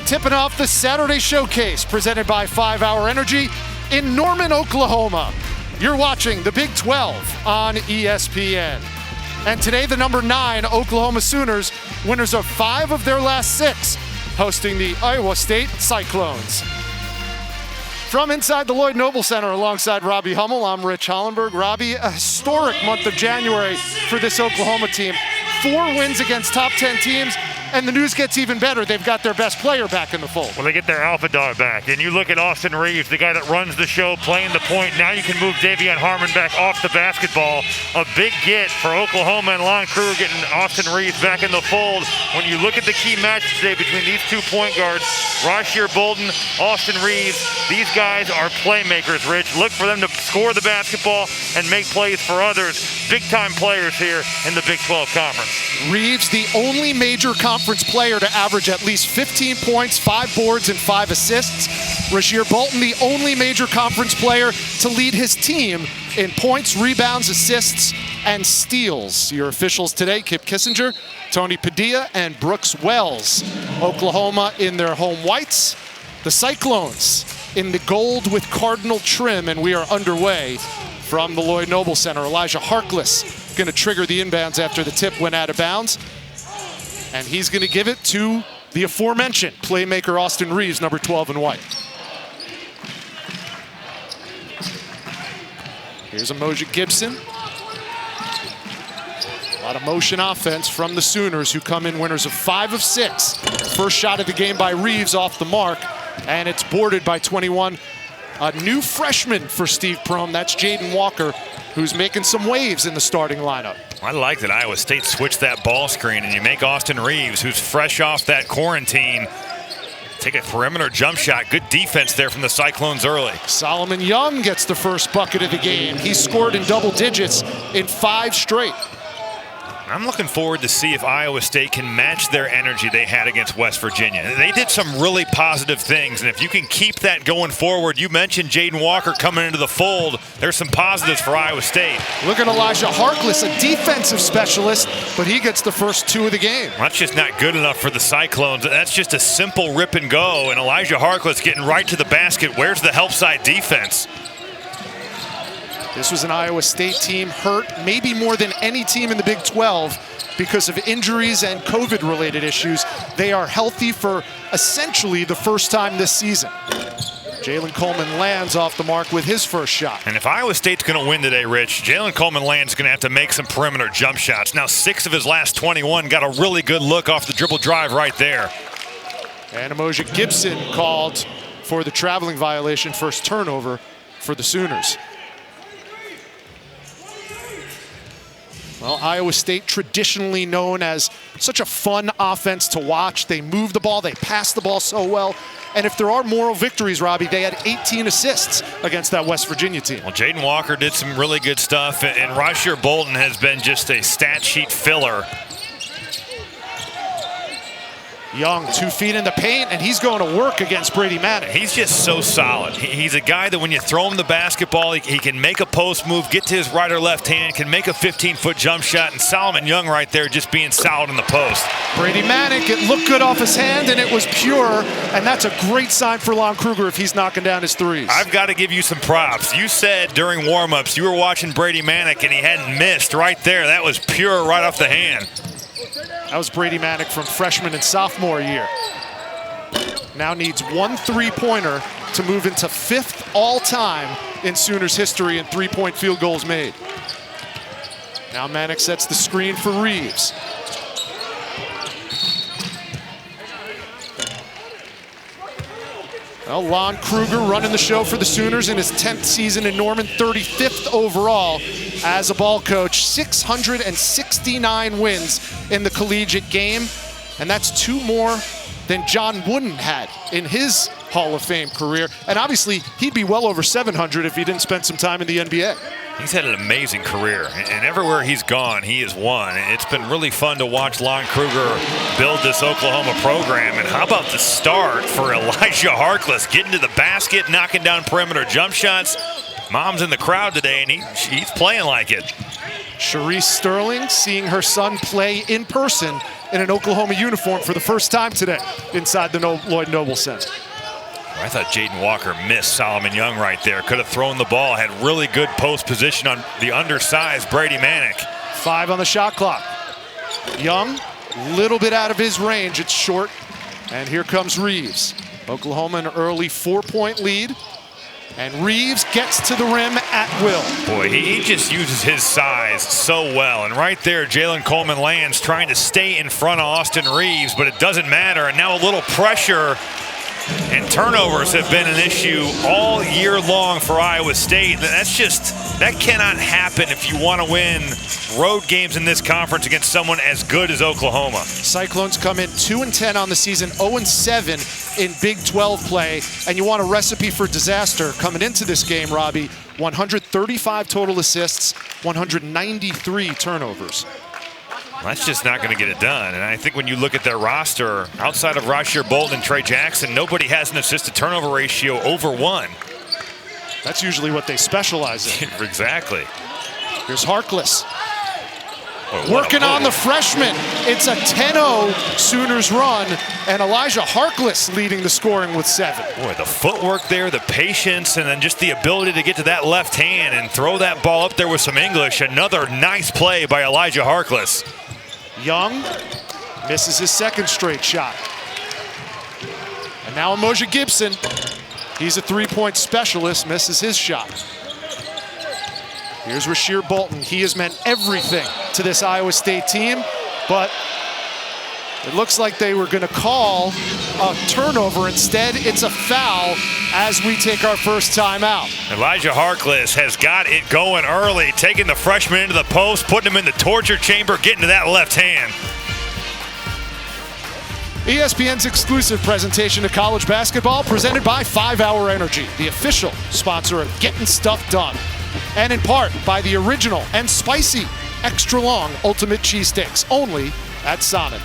tipping off the Saturday Showcase presented by 5 Hour Energy in Norman, Oklahoma. You're watching the Big 12 on ESPN. And today, the number 9 Oklahoma Sooners, winners of 5 of their last 6, hosting the Iowa State Cyclones. From inside the Lloyd Noble Center alongside Robbie Hummel, I'm Rich Hollenberg. Robbie, a historic month of January for this Oklahoma team. 4 wins against top 10 teams, and the news gets even better. They've got their best player back in the fold. Well, they get their alpha dog back. And you look at Austin Reeves, the guy that runs the show, playing the point. Now you can move Davion Harmon back off the basketball. A big get for Oklahoma and Lon Kruger getting Austin Reeves back in the fold. When you look at the key match today between these 2 point guards, Rasheer Bolden, Austin Reeves, these guys are playmakers, Rich. Look for them to score the basketball and make plays for others. Big-time players here in the Big 12 Conference. Reeves, the only major conference player to average at least 15 points, 5 boards, and 5 assists. Rasheer Bolden, the only major conference player to lead his team in points, rebounds, assists, and steals. Your officials today, Kip Kissinger, Tony Padilla, and Brooks Wells. Oklahoma in their home whites. The Cyclones in the gold with cardinal trim, and we are underway from the Lloyd Noble Center. Elijah Harkless going to trigger the inbounds after the tip went out of bounds. And he's going to give it to the aforementioned playmaker Austin Reeves, number 12 in white. Here's Emoji Gibson. A lot of motion offense from the Sooners, who come in winners of 5 of 6. First shot of the game by Reeves off the mark, and it's boarded by 21. A new freshman for Steve Prohm, that's Jaden Walker, who's making some waves in the starting lineup. I like that Iowa State switched that ball screen, and you make Austin Reeves, who's fresh off that quarantine, take a perimeter jump shot. Good defense there from the Cyclones early. Solomon Young gets the first bucket of the game. He scored in double digits in 5 straight. I'm looking forward to see if Iowa State can match their energy they had against West Virginia. They did some really positive things, and if you can keep that going forward, you mentioned Jaden Walker coming into the fold. There's some positives for Iowa State. Look at Elijah Harkless, a defensive specialist, but he gets the first 2 of the game. That's just not good enough for the Cyclones. That's just a simple rip and go, and Elijah Harkless getting right to the basket. Where's the help side defense? This was an Iowa State team hurt maybe more than any team in the Big 12 because of injuries and COVID-related issues. They are healthy for essentially the first time this season. Jalen Coleman lands off the mark with his first shot. And if Iowa State's going to win today, Rich, Jalen Coleman Land's going to have to make some perimeter jump shots. Now 6 of his last 21, got a really good look off the dribble drive right there. And Emoji Gibson called for the traveling violation, first turnover for the Sooners. Well, Iowa State traditionally known as such a fun offense to watch. They move the ball, they pass the ball so well. And if there are moral victories, Robbie, they had 18 assists against that West Virginia team. Well, Jaden Walker did some really good stuff, and Rasheer Bolden has been just a stat sheet filler. Young, 2 feet in the paint, and he's going to work against Brady Maddox. He's just so solid. He's a guy that when you throw him the basketball, he can make a post move, get to his right or left hand, can make a 15-foot jump shot, and Solomon Young right there just being solid in the post. Brady Maddox, it looked good off his hand, and it was pure, and that's a great sign for Lon Kruger if he's knocking down his threes. I've got to give you some props. You said during warm-ups you were watching Brady Maddox, and he hadn't missed right there. That was pure right off the hand. That was Brady Maddox from freshman and sophomore year. Now needs 1 3-pointer to move into 5th all-time in Sooners history in 3-point field goals made. Now Maddox sets the screen for Reeves. Well, Lon Kruger running the show for the Sooners in his 10th season in Norman, 35th overall as a ball coach. 669 wins in the collegiate game, and that's 2 more than John Wooden had in his Hall of Fame career. And obviously, he'd be well over 700 if he didn't spend some time in the NBA. He's had an amazing career, and everywhere he's gone, he has won. It's been really fun to watch Lon Kruger build this Oklahoma program. And how about the start for Elijah Harkless, getting to the basket, knocking down perimeter jump shots. Mom's in the crowd today, and he's playing like it. Sharice Sterling seeing her son play in person in an Oklahoma uniform for the first time today inside the Lloyd Noble Center. I thought Jaden Walker missed Solomon Young right there. Could have thrown the ball, had really good post position on the undersized Brady Manick. 5 on the shot clock. Young, little bit out of his range. It's short. And here comes Reeves. Oklahoma an early 4-point lead. And Reeves gets to the rim at will. Boy, he just uses his size so well. And right there, Jalen Coleman lands trying to stay in front of Austin Reeves, but it doesn't matter. And now a little pressure. And turnovers have been an issue all year long for Iowa State. That cannot happen if you want to win road games in this conference against someone as good as Oklahoma. Cyclones come in 2-10 on the season, 0-7 in Big 12 play. And you want a recipe for disaster coming into this game, Robbie. 135 total assists, 193 turnovers. That's just not going to get it done. And I think when you look at their roster, outside of Rasheer Bolton and Trey Jackson, nobody has an assist-to-turnover ratio over 1. That's usually what they specialize in. Exactly. Here's Harkless. Working on the freshman. It's a 10-0 Sooners run, and Elijah Harkless leading the scoring with 7. Boy, the footwork there, the patience, and then just the ability to get to that left hand and throw that ball up there with some English. Another nice play by Elijah Harkless. Young misses his second straight shot. And now Umoja Gibson. He's a 3-point specialist, misses his shot. Here's Rasheer Bolton. He has meant everything to this Iowa State team, but it looks like they were going to call a turnover. Instead, it's a foul as we take our first time out. Elijah Harkless has got it going early, taking the freshman into the post, putting him in the torture chamber, getting to that left hand. ESPN's exclusive presentation of college basketball presented by 5 Hour Energy, the official sponsor of Getting Stuff Done. And in part by the original and spicy extra long ultimate cheesesteaks, only at Sonic.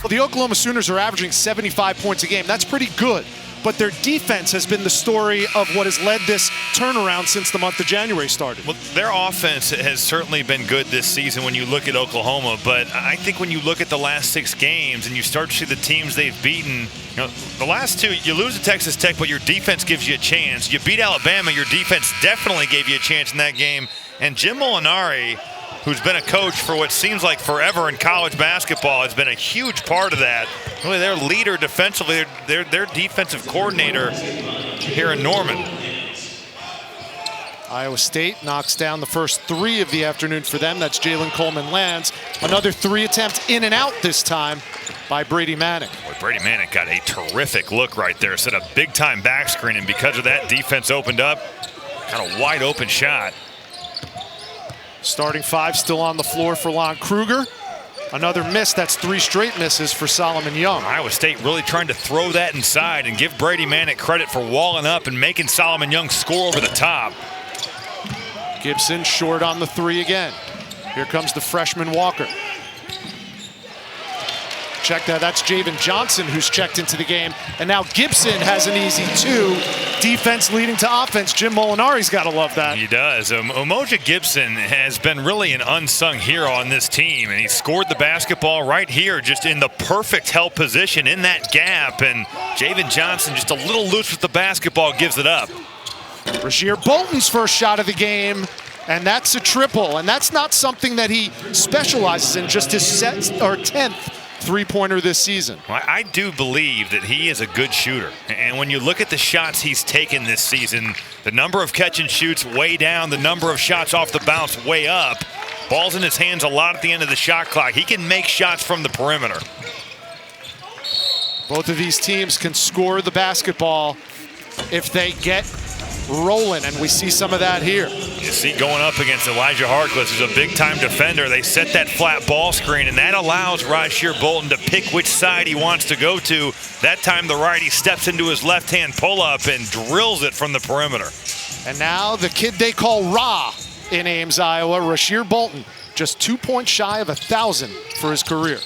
Well, the Oklahoma Sooners are averaging 75 points a game. That's pretty good. But their defense has been the story of what has led this turnaround since the month of January started. Well, their offense has certainly been good this season when you look at Oklahoma, but I think when you look at the last 6 games and you start to see the teams they've beaten, the last 2, you lose to Texas Tech, but your defense gives you a chance. You beat Alabama, your defense definitely gave you a chance in that game. And Jim Molinari, who's been a coach for what seems like forever in college basketball, has been a huge part of that. Really, their leader defensively, their defensive coordinator here in Norman. Iowa State knocks down the first 3 of the afternoon for them. That's Jalen Coleman lands. Another 3 attempts in and out this time by Brady Manick. Boy, Brady Manick got a terrific look right there. Set a big-time back screen, and because of that, defense opened up. Got a wide open shot. Starting 5 still on the floor for Lon Kruger. Another miss. That's 3 straight misses for Solomon Young. Iowa State really trying to throw that inside and give Brady Manick credit for walling up and making Solomon Young score over the top. Gibson short on the 3 again. Here comes the freshman Walker. Check that. That's Javen Johnson who's checked into the game. And now Gibson has an easy 2. Defense leading to offense. Jim Molinari's got to love that. He does. Umoja Gibson has been really an unsung hero on this team, and he scored the basketball right here, just in the perfect help position in that gap. And Javen Johnson just a little loose with the basketball, gives it up. Rasheer Bolton's first shot of the game, and that's a triple. And that's not something that he specializes in, just his 10th 3-pointer this season. Well, I do believe that he is a good shooter. And when you look at the shots he's taken this season, the number of catch and shoots way down, the number of shots off the bounce way up. Ball's in his hands a lot at the end of the shot clock. He can make shots from the perimeter. Both of these teams can score the basketball if they get rolling, and we see some of that here. You see going up against Elijah Harkless, who's a big-time defender. They set that flat ball screen, and that allows Rasheer Bolton to pick which side he wants to go to. That time the righty steps into his left-hand pull-up and drills it from the perimeter. And now the kid they call Ra in Ames, Iowa, Rasheer Bolton, just 2 points shy of 1,000 for his career.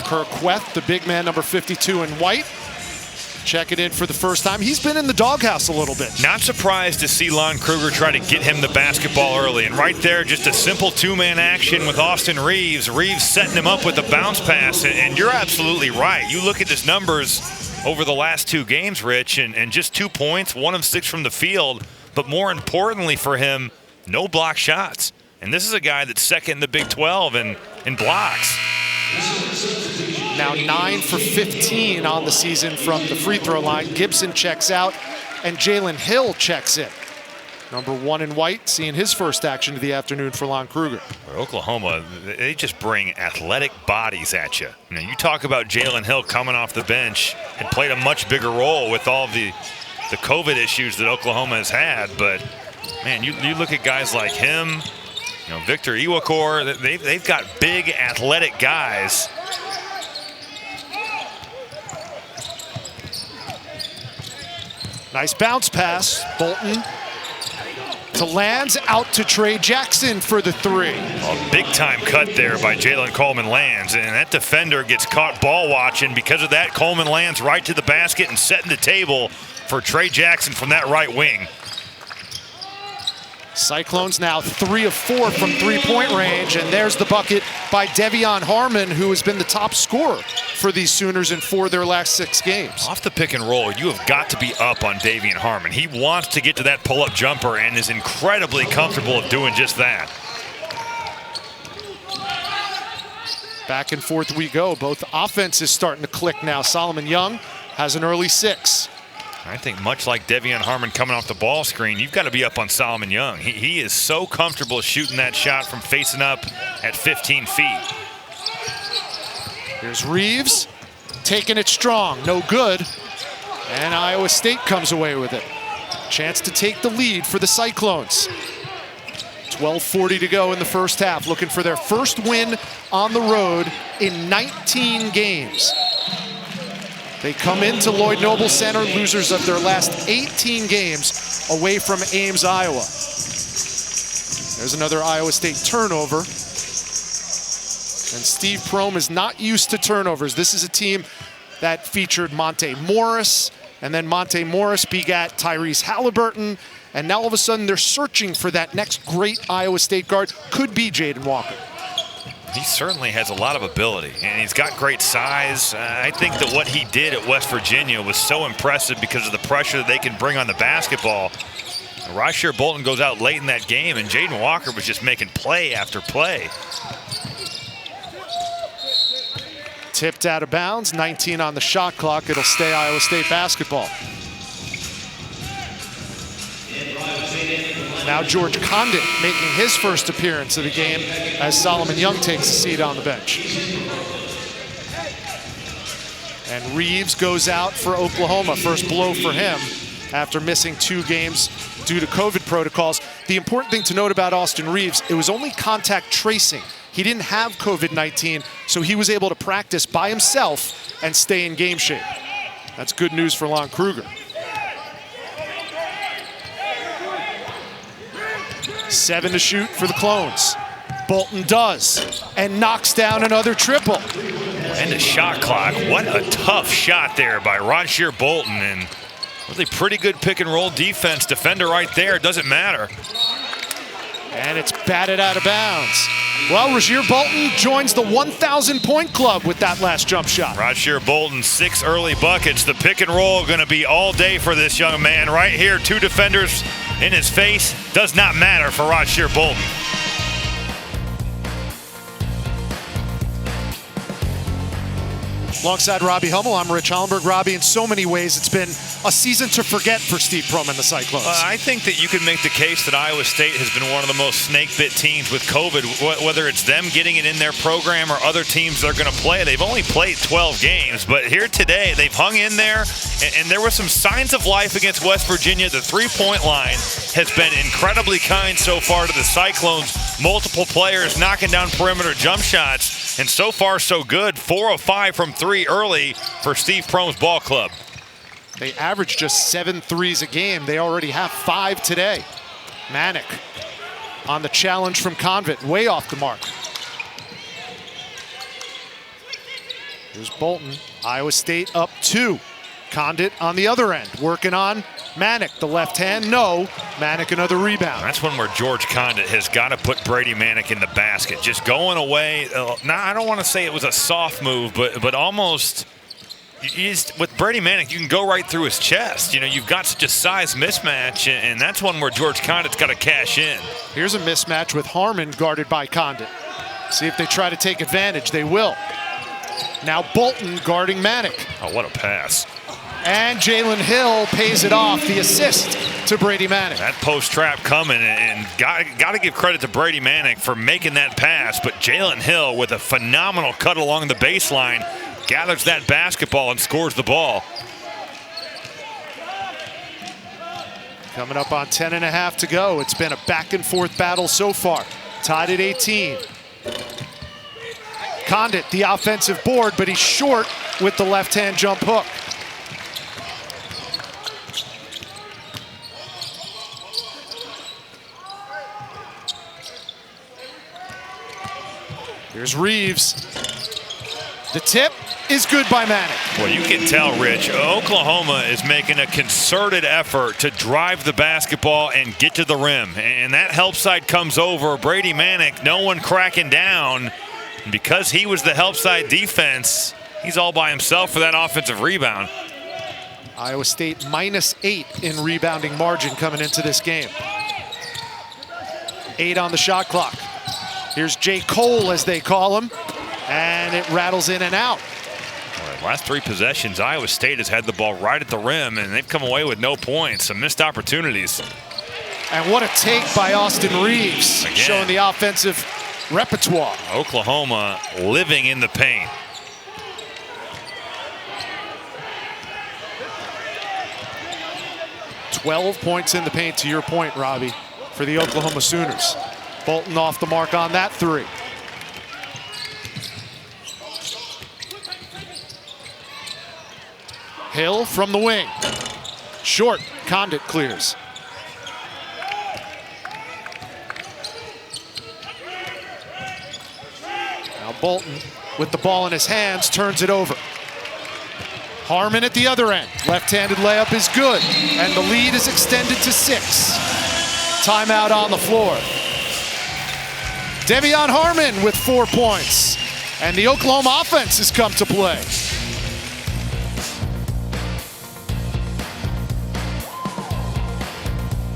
Kerr Kweth, the big man, number 52 in white. checking in for the first time. He's been in the doghouse a little bit. Not surprised to see Lon Kruger try to get him the basketball early. And right there, just a simple two-man action with Austin Reeves. Reeves setting him up with a bounce pass. And you're absolutely right. You look at his numbers over the last 2 games, Rich, and just 2 points, 1 of 6 from the field. But more importantly for him, no block shots. And this is a guy that's second in the Big 12 in blocks. Now 9 for 15 on the season from the free throw line. Gibson checks out, and Jalen Hill checks in. Number 1 in white, seeing his first action of the afternoon for Lon Kruger. Oklahoma, they just bring athletic bodies at you. Now, you talk about Jalen Hill coming off the bench and played a much bigger role with all the COVID issues that Oklahoma has had. But, man, you look at guys like him, Victor Iwakor, they've got big athletic guys. Nice bounce pass. Bolton to Lands, out to Trey Jackson for the 3. A big-time cut there by Jalen Coleman Lands, and that defender gets caught ball watching. Because of that, Coleman Lands right to the basket and setting the table for Trey Jackson from that right wing. Cyclones now 3 of 4 from three-point range, and there's the bucket by Devion Harmon, who has been the top scorer for these Sooners in 4 of their last 6 games. Off the pick and roll, you have got to be up on Devion Harmon. He wants to get to that pull-up jumper and is incredibly comfortable at doing just that. Back and forth we go. Both offenses starting to click now. Solomon Young has an early 6. I think much like Devion Harmon coming off the ball screen, you've got to be up on Solomon Young. He is so comfortable shooting that shot from facing up at 15 feet. Here's Reeves, taking it strong, no good. And Iowa State comes away with it. Chance to take the lead for the Cyclones. 12:40 to go in the first half, looking for their first win on the road in 19 games. They come into Lloyd Noble Center, losers of their last 18 games away from Ames, Iowa. There's another Iowa State turnover. And Steve Prohm is not used to turnovers. This is a team that featured Monte Morris, and then Monte Morris begat Tyrese Halliburton, and now all of a sudden they're searching for that next great Iowa State guard. Could be Jaden Walker. He certainly has a lot of ability, and he's got great size. I think that what he did at West Virginia was so impressive because of the pressure that they can bring on the basketball. Rasheer Bolton goes out late in that game, and Jaden Walker was just making play after play. Tipped out of bounds, 19 on the shot clock. It'll stay Iowa State basketball. Now George Condit making his first appearance of the game as Solomon Young takes a seat on the bench. And Reeves goes out for Oklahoma. First blow for him after missing 2 games due to COVID protocols. The important thing to note about Austin Reeves, it was only contact tracing. He didn't have COVID-19, so he was able to practice by himself and stay in game shape. That's good news for Lon Kruger. 7 to shoot for the Clones. Bolton does, and knocks down another triple. And the shot clock. What a tough shot there by Rasheer Bolton, and really pretty good pick and roll defense. Defender right there, doesn't matter. And it's batted out of bounds. Well, Rasheer Bolton joins the 1,000-point club with that last jump shot. Rasheer Bolton, 6 early buckets. The pick and roll going to be all day for this young man. Right here, 2 defenders in his face. Does not matter for Rasheer Bolton. Alongside Robbie Hummel, I'm Rich Hollenberg. Robbie, in so many ways, it's been a season to forget for Steve Prohm and the Cyclones. I think that you can make the case that Iowa State has been one of the most snake-bit teams with COVID, whether it's them getting it in their program or other teams they're going to play. They've only played 12 games, but here today, they've hung in there, and there were some signs of life against West Virginia. The three-point line has been incredibly kind so far to the Cyclones. Multiple players knocking down perimeter jump shots, and so far so good. 4 of 5 from 3 early for Steve Prohm's ball club. They average just 7 threes a game. They already have 5 today. Manick on the challenge from Convict, way off the mark. Here's Bolton. Iowa State up 2. Condit on the other end, working on Manick. The left hand, no. Manick another rebound. That's one where George Condit has got to put Brady Manick in the basket. Just going away. Now, I don't want to say it was a soft move, but almost. With Brady Manick, you can go right through his chest. You know, you've got such a size mismatch, and that's one where George Condit's got to cash in. Here's a mismatch with Harmon guarded by Condit. See if they try to take advantage. They will. Now Bolton guarding Manick. Oh, what a pass. And Jalen Hill pays it off, the assist to Brady Manick. That post trap coming, and got to give credit to Brady Manick for making that pass, but Jalen Hill with a phenomenal cut along the baseline gathers that basketball and scores the ball. Coming up on 10.5 to go. It's been a back and forth battle so far. Tied at 18. Condit, the offensive board, but he's short with the left-hand jump hook. Here's Reeves. The tip is good by Manick. Well, you can tell, Rich, Oklahoma is making a concerted effort to drive the basketball and get to the rim. And that help side comes over. Brady Manick, no one cracking down. And because he was the help side defense, he's all by himself for that offensive rebound. Iowa State -8 in rebounding margin coming into this game. 8 on the shot clock. Here's J. Cole, as they call him, and it rattles in and out. Last 3 possessions, Iowa State has had the ball right at the rim, and they've come away with no points, some missed opportunities. And what a take by Austin Reeves, again, showing the offensive repertoire. Oklahoma living in the paint. "12 points in the paint, to your point, Robbie, for the Oklahoma Sooners. Bolton off the mark on that 3. Hill from the wing. Short. Condit clears. Now Bolton, with the ball in his hands, turns it over. Harmon at the other end. Left-handed layup is good, and the lead is extended to 6. Timeout on the floor. De'Vion Harmon with 4 points, and the Oklahoma offense has come to play.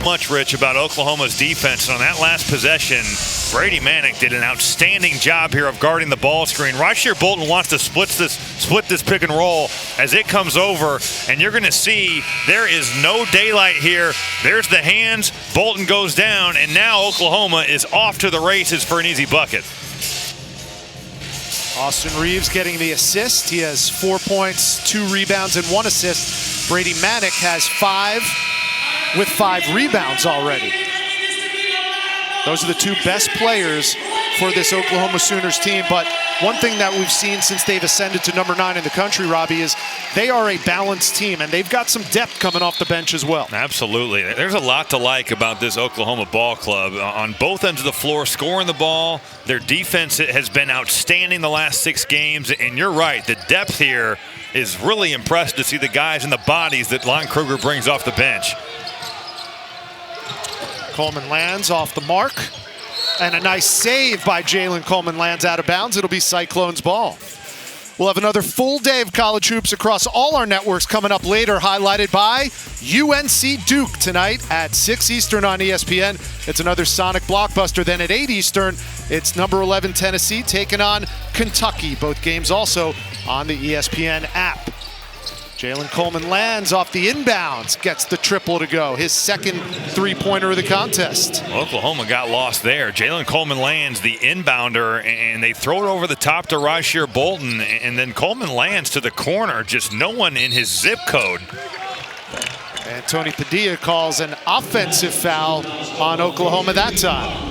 Much, Rich, about Oklahoma's defense, and on that last possession, Brady Manick did an outstanding job here of guarding the ball screen. Rasheer Bolton wants to split this pick and roll as it comes over, and you're going to see there is no daylight here. There's the hands. Bolton goes down, and now Oklahoma is off to the races for an easy bucket. Austin Reeves getting the assist. He has 4 points, 2 rebounds, and 1 assist. Brady Manick has 5 with 5 rebounds already. Those are the 2 best players for this Oklahoma Sooners team. But one thing that we've seen since they've ascended to number 9 in the country, Robbie, is they are a balanced team, and they've got some depth coming off the bench as well. Absolutely. There's a lot to like about this Oklahoma ball club. On both ends of the floor, scoring the ball, their defense has been outstanding the last 6 games. And you're right, the depth here is really impressive to see the guys and the bodies that Lon Kruger brings off the bench. Coleman lands off the mark, and a nice save by Jalen Coleman lands out of bounds. It'll be Cyclones ball. We'll have another full day of college hoops across all our networks coming up later, highlighted by UNC Duke tonight at 6 Eastern on ESPN. It's another Sonic blockbuster. Then at 8 Eastern, it's number 11 Tennessee taking on Kentucky. Both games also on the ESPN app. Jalen Coleman lands off the inbounds, gets the triple to go. His second 3-pointer of the contest. Oklahoma got lost there. Jalen Coleman lands the inbounder, and they throw it over the top to Rasheer Bolton, and then Coleman lands to the corner. Just no one in his zip code. And Tony Padilla calls an offensive foul on Oklahoma that time.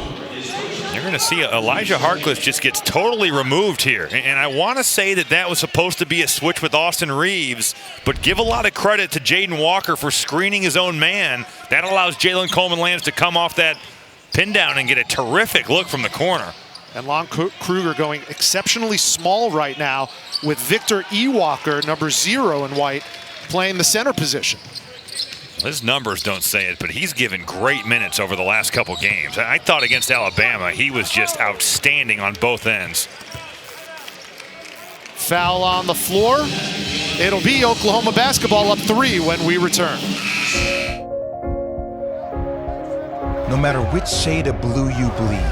You're going to see Elijah Harkless just gets totally removed here. And I want to say that was supposed to be a switch with Austin Reeves, but give a lot of credit to Jaden Walker for screening his own man. That allows Jalen Coleman Lands to come off that pin down and get a terrific look from the corner. And Lon Kruger going exceptionally small right now with Victor E. Walker, number 0 in white, playing the center position. His numbers don't say it, but he's given great minutes over the last couple games. I thought against Alabama, he was just outstanding on both ends. Foul on the floor. It'll be Oklahoma basketball up 3 when we return. No matter which shade of blue you bleed,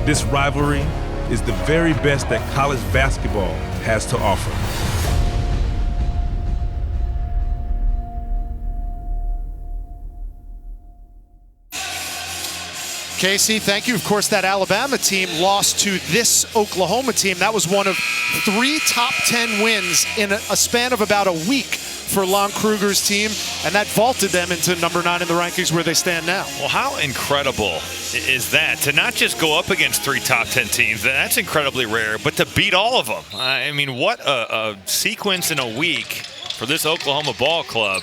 this rivalry is the very best that college basketball has to offer. Casey, thank you. Of course, that Alabama team lost to this Oklahoma team. That was one of 3 top 10 wins in a span of about a week for Lon Kruger's team, and that vaulted them into number 9 in the rankings where they stand now. Well, how incredible is that? To not just go up against 3 top 10 teams, that's incredibly rare, but to beat all of them. I mean, what a sequence in a week for this Oklahoma ball club.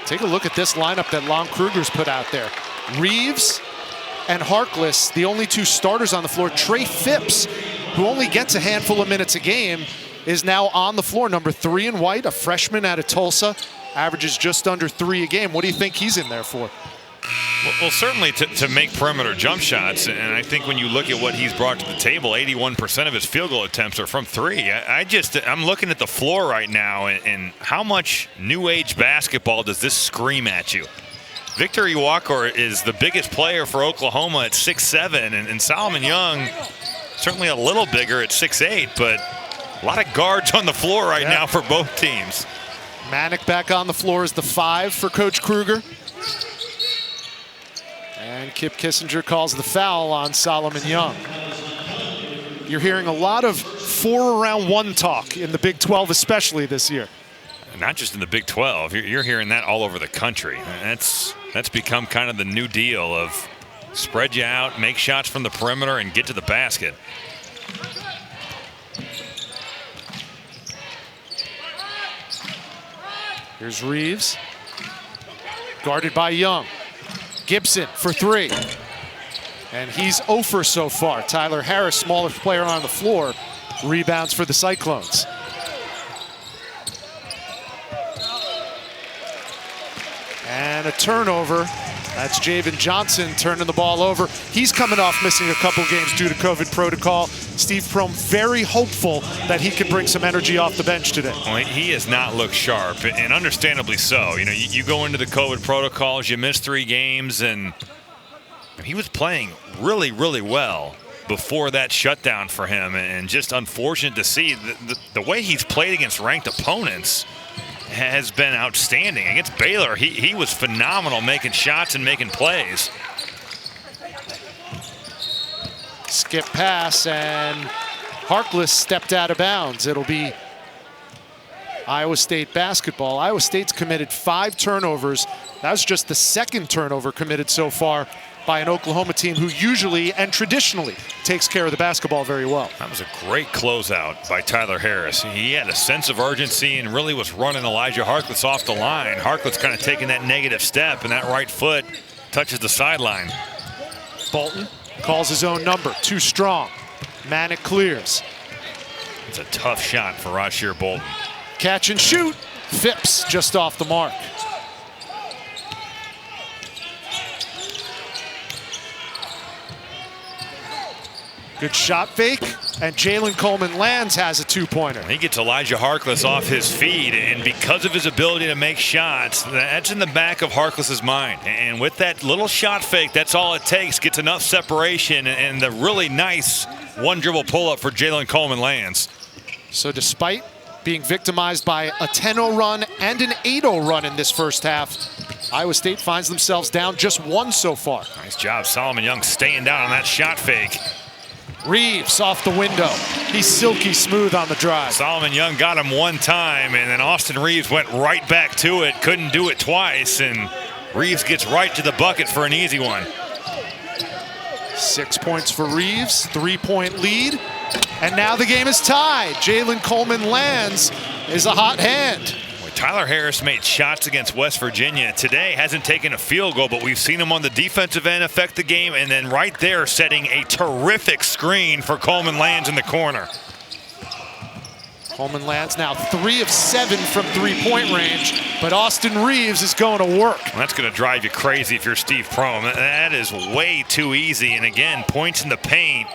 Take a look at this lineup that Lon Kruger's put out there. Reeves and Harkless, the only 2 starters on the floor. Trey Phipps, who only gets a handful of minutes a game, is now on the floor. Number 3 in white, a freshman out of Tulsa, averages just under 3 a game. What do you think he's in there for? Well, certainly to make perimeter jump shots, and I think when you look at what he's brought to the table, 81% of his field goal attempts are from 3. I'm looking at the floor right now, and how much new age basketball does this scream at you? Victor Iwuakor is the biggest player for Oklahoma at 6'7", and Solomon Young certainly a little bigger at 6'8", but a lot of guards on the floor right now for both teams. Manick back on the floor is the 5 for Coach Kruger. And Kip Kissinger calls the foul on Solomon Young. You're hearing a lot of 4-around-1 talk in the Big 12, especially this year. Not just in the Big 12. You're hearing that all over the country. That's become kind of the new deal of spread you out, make shots from the perimeter, and get to the basket. Here's Reeves, guarded by Young. Gibson for 3. And he's 0 for so far. Tyler Harris, smallest player on the floor, rebounds for the Cyclones. And a turnover. That's Javen Johnson turning the ball over. He's coming off missing a couple games due to COVID protocol. Steve Prohm very hopeful that he can bring some energy off the bench today. Well, he has not looked sharp, and understandably so. You know, you go into the COVID protocols, you miss 3 games, and he was playing really, really well before that shutdown for him, and just unfortunate to see the way he's played against ranked opponents has been outstanding. Against Baylor, he was phenomenal making shots and making plays. Skip pass, and Harkless stepped out of bounds. It'll be Iowa State basketball. Iowa State's committed 5 turnovers. That was just the 2nd turnover committed so far by an Oklahoma team who usually and traditionally takes care of the basketball very well. That was a great closeout by Tyler Harris. He had a sense of urgency and really was running Elijah Harkless off the line. Harkless kind of taking that negative step, and that right foot touches the sideline. Bolton calls his own number, too strong. Manick clears. It's a tough shot for Rasir Bolton. Catch and shoot. Phipps just off the mark. Good shot fake, and Jalen Coleman-Lands has a 2-pointer. He gets Elijah Harkless off his feet, and because of his ability to make shots, that's in the back of Harkless's mind. And with that little shot fake, that's all it takes. Gets enough separation, and the really nice one-dribble pull-up for Jalen Coleman-Lands. So despite being victimized by a 10-0 run and an 8-0 run in this first half, Iowa State finds themselves down just 1 so far. Nice job, Solomon Young staying down on that shot fake. Reeves off the window. He's silky smooth on the drive. Solomon Young got him 1 time, and then Austin Reeves went right back to it. Couldn't do it twice, and Reeves gets right to the bucket for an easy one. 6 points for Reeves, 3-point lead. And now the game is tied. Jalen Coleman-Lands is a hot hand. We Tyler Harris made shots against West Virginia. Today hasn't taken a field goal, but we've seen him on the defensive end affect the game, and then right there setting a terrific screen for Coleman Lands in the corner. Coleman Lands now 3 of 7 from three-point range, but Austin Reeves is going to work. Well, that's going to drive you crazy if you're Steve Prohm. That is way too easy, and again, points in the paint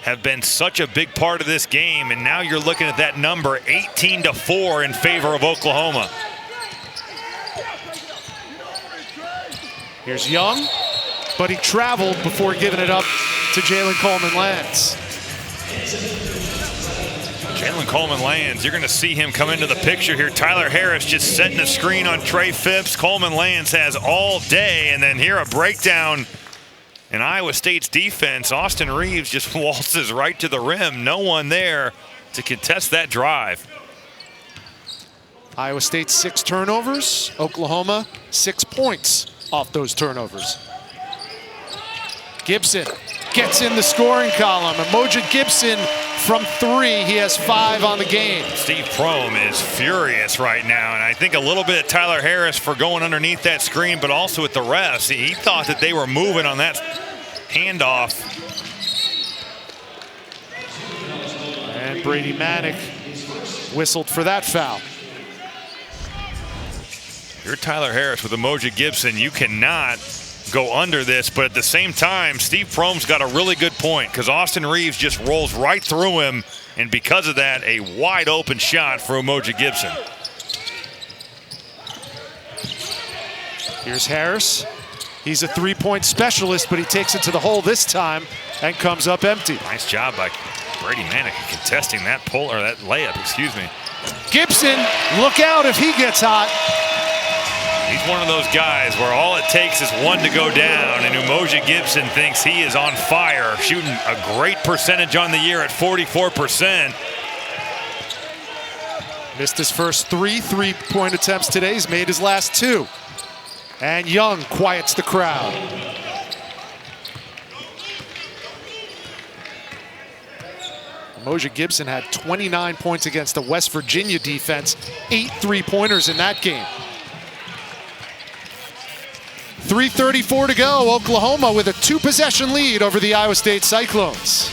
have been such a big part of this game, and now you're looking at that number 18-4 in favor of Oklahoma. Here's Young, but he traveled before giving it up to Jalen Coleman Lands. Jalen Coleman Lands, you're going to see him come into the picture here. Tyler Harris just setting a screen on Trey Phipps. Coleman Lands has all day, and then here a breakdown in Iowa State's defense. Austin Reeves just waltzes right to the rim. No one there to contest that drive. Iowa State 6 turnovers. Oklahoma 6 points off those turnovers. Gibson gets in the scoring column. Emoja Gibson from 3. He has 5 on the game. Steve Prohm is furious right now, and I think a little bit of Tyler Harris for going underneath that screen, but also with the refs. He thought that they were moving on that handoff. And Brady Manick whistled for that foul. You're Tyler Harris with Emoja Gibson. You cannot go under this, but at the same time, Steve Prohm's got a really good point because Austin Reeves just rolls right through him, and because of that, a wide open shot for Emoja Gibson. Here's Harris. He's a three-point specialist, but he takes it to the hole this time and comes up empty. Nice job by Brady Manick contesting that pull, or that layup, excuse me. Gibson, look out if he gets hot. He's one of those guys where all it takes is one to go down, and Emoja Gibson thinks he is on fire, shooting a great percentage on the year at 44%. Missed his first 3 three-point attempts today. He's made his last 2. And Young quiets the crowd. Emoja Gibson had 29 points against the West Virginia defense, 8 three-pointers in that game. 3:34 to go. Oklahoma with a 2-possession lead over the Iowa State Cyclones.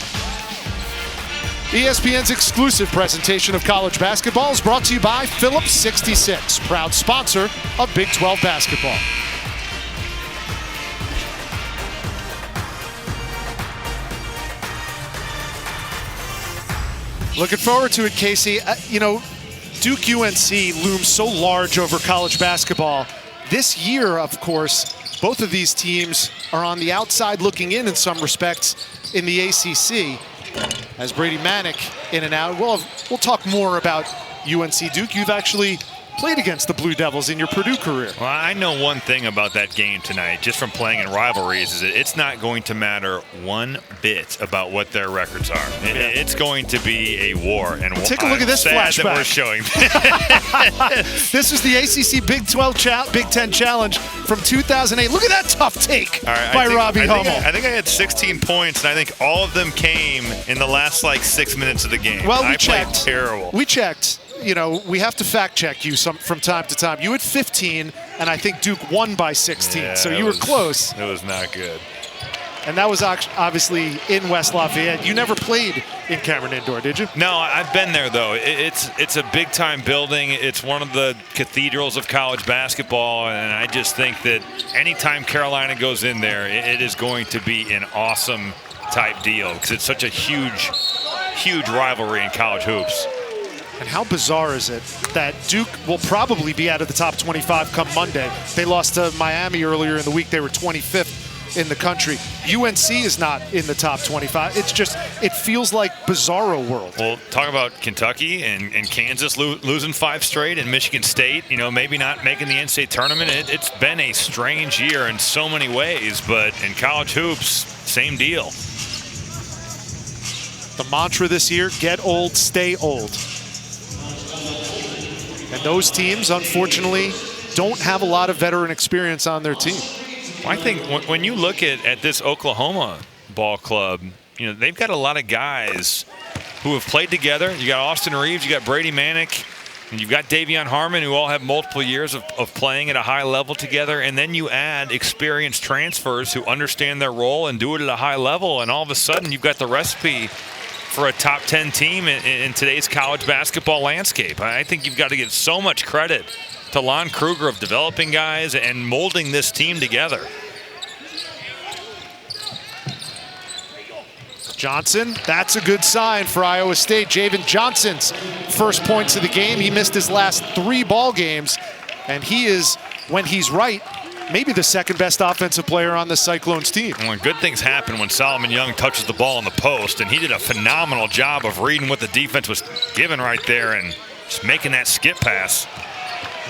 ESPN's exclusive presentation of college basketball is brought to you by Phillips 66, proud sponsor of Big 12 basketball. Looking forward to it, Casey. Duke UNC looms so large over college basketball. This year, of course, both of these teams are on the outside looking in some respects in the ACC. As Brady Manick in and out. We'll talk more about UNC Duke. You've actually played against the Blue Devils in your Purdue career. Well, I know one thing about that game tonight, just from playing in rivalries, is that it's not going to matter one bit about what their records are. It's going to be a war. And take a look at this flashback that we're showing. This was the ACC Big 10 Challenge from 2008. Look at that tough take by Robbie Hummel. I think I had 16 points, and I think all of them came in the last 6 minutes of the game. Well, I played terrible. We checked. We have to fact check you from time to time. You had 15, and I think Duke won by 16, yeah, so you were close. It was not good. And that was obviously in West Lafayette. You never played in Cameron Indoor, did you? No, I've been there, though. It's a big-time building. It's one of the cathedrals of college basketball, and I just think that anytime Carolina goes in there, it is going to be an awesome type deal because it's such a huge, huge rivalry in college hoops. And how bizarre is it that Duke will probably be out of the top 25 come Monday? They lost to Miami earlier in the week. They were 25th in the country. UNC is not in the top 25. It feels like bizarro world. Well, talk about Kentucky and Kansas losing 5 straight, and Michigan State, maybe not making the NCAA tournament. It's been a strange year in so many ways, but in college hoops, same deal. The mantra this year, get old, stay old. And those teams, unfortunately, don't have a lot of veteran experience on their team. Well, I think when you look at this Oklahoma ball club, they've got a lot of guys who have played together. You got Austin Reeves, you got Brady Manick, And you've got Davion Harmon, who all have multiple years of playing at a high level together, and then you add experienced transfers who understand their role and do it at a high level, and all of a sudden you've got the recipe for a top 10 team in today's college basketball landscape. I think you've got to give so much credit to Lon Kruger of developing guys and molding this team together. Johnson, that's a good sign for Iowa State. Javen Johnson's first points of the game. He missed his last 3 ball games, and he is, when he's right, maybe the second best offensive player on the Cyclones team. Well, good things happen when Solomon Young touches the ball in the post, and he did a phenomenal job of reading what the defense was given right there and just making that skip pass.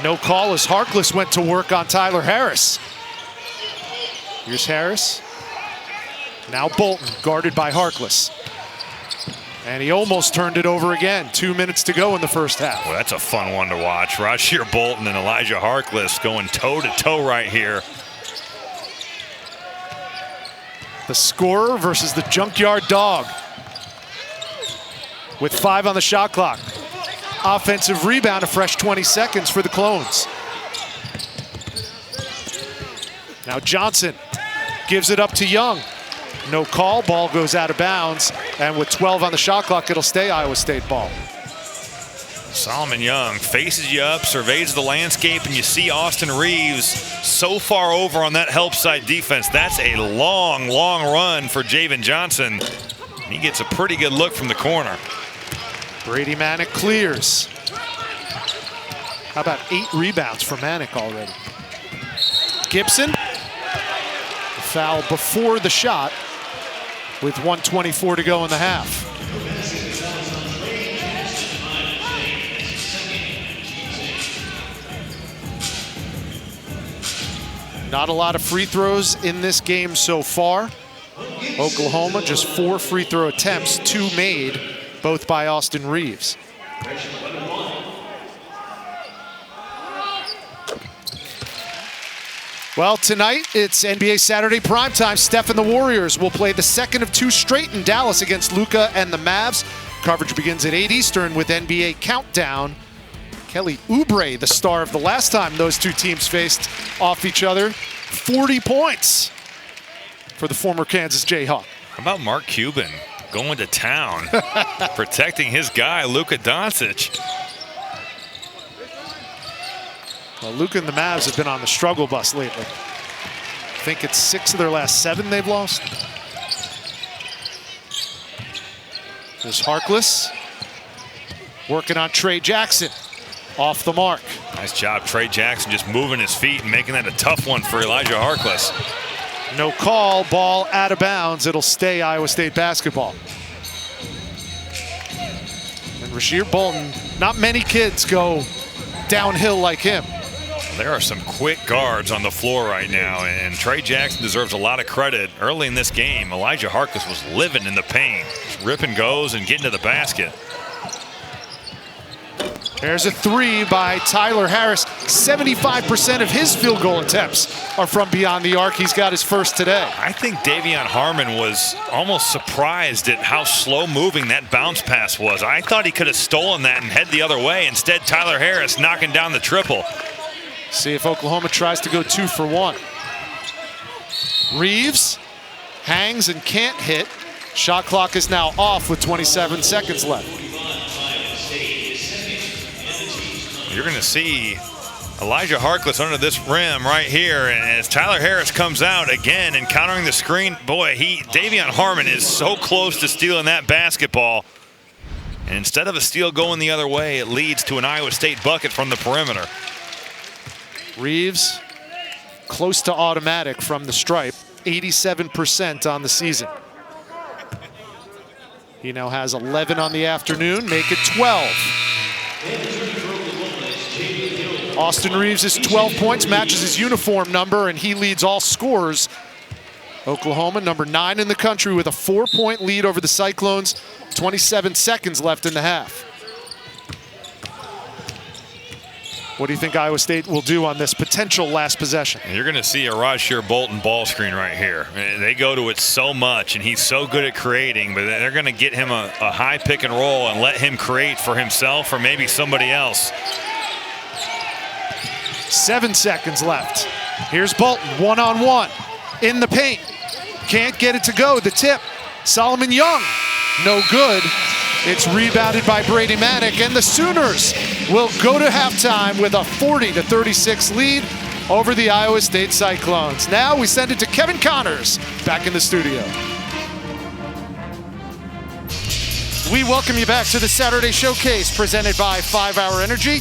No call as Harkless went to work on Tyler Harris. Here's Harris. Now Bolton, guarded by Harkless. And he almost turned it over again. 2 minutes to go in the first half. Well, that's a fun one to watch. Rasheer Bolton and Elijah Harkless going toe-to-toe right here. The scorer versus the junkyard dog. With 5 on the shot clock. Offensive rebound, a fresh 20 seconds for the Clones. Now Johnson gives it up to Young. No call, ball goes out of bounds, and with 12 on the shot clock, it'll stay Iowa State ball. Solomon Young faces you up, surveys the landscape, and you see Austin Reeves so far over on that help side defense. That's a long, long run for Javen Johnson. He gets a pretty good look from the corner. Brady Manick clears. How about 8 rebounds for Manick already? Gibson, the foul before the shot, with 1:24 to go in the half. Not a lot of free throws in this game so far. Oklahoma, just 4 free throw attempts, 2 made, both by Austin Reeves. Well, tonight it's NBA Saturday primetime. Steph and the Warriors will play the second of 2 straight in Dallas against Luka and the Mavs. Coverage begins at 8 Eastern with NBA Countdown. Kelly Oubre, the star of the last time those 2 teams faced off each other. 40 points for the former Kansas Jayhawk. How about Mark Cuban going to town, protecting his guy, Luka Doncic? Well, Luka and the Mavs have been on the struggle bus lately. I think it's 6 of their last 7 they've lost. There's Harkless working on Trey Jackson. Off the mark. Nice job, Trey Jackson, just moving his feet and making that a tough one for Elijah Harkless. No call, ball out of bounds. It'll stay Iowa State basketball. And Rasheer Bolton, not many kids go downhill like him. There are some quick guards on the floor right now, and Trey Jackson deserves a lot of credit. Early in this game, Elijah Harkless was living in the paint. Just ripping goes and getting to the basket. There's a 3 by Tyler Harris. 75% of his field goal attempts are from beyond the arc. He's got his first today. I think Davion Harmon was almost surprised at how slow moving that bounce pass was. I thought he could have stolen that and head the other way. Instead, Tyler Harris knocking down the triple. See if Oklahoma tries to go 2 for 1. Reeves hangs and can't hit. Shot clock is now off with 27 seconds left. You're going to see Elijah Harkless under this rim right here, and as Tyler Harris comes out again encountering the screen, boy, Davion Harmon is so close to stealing that basketball. And instead of a steal going the other way, it leads to an Iowa State bucket from the perimeter. Reeves close to automatic from the stripe, 87% on the season. He now has 11 on the afternoon, make it 12. Austin Reeves is 12 points, matches his uniform number, and he leads all scorers. Oklahoma, number 9 in the country, with a 4-point lead over the Cyclones. 27 seconds left in the half. What do you think Iowa State will do on this potential last possession? You're going to see a Rajshir Bolton ball screen right here. They go to it so much, and he's so good at creating, but they're going to get him a high pick and roll and let him create for himself or maybe somebody else. 7 seconds left. Here's Bolton, one-on-one in the paint. Can't get it to go. The tip. Solomon Young, no good. It's rebounded by Brady Manick, and the Sooners will go to halftime with a 40-36 lead over the Iowa State Cyclones. Now we send it to Kevin Connors back in the studio. We welcome you back to the Saturday Showcase presented by 5 Hour Energy.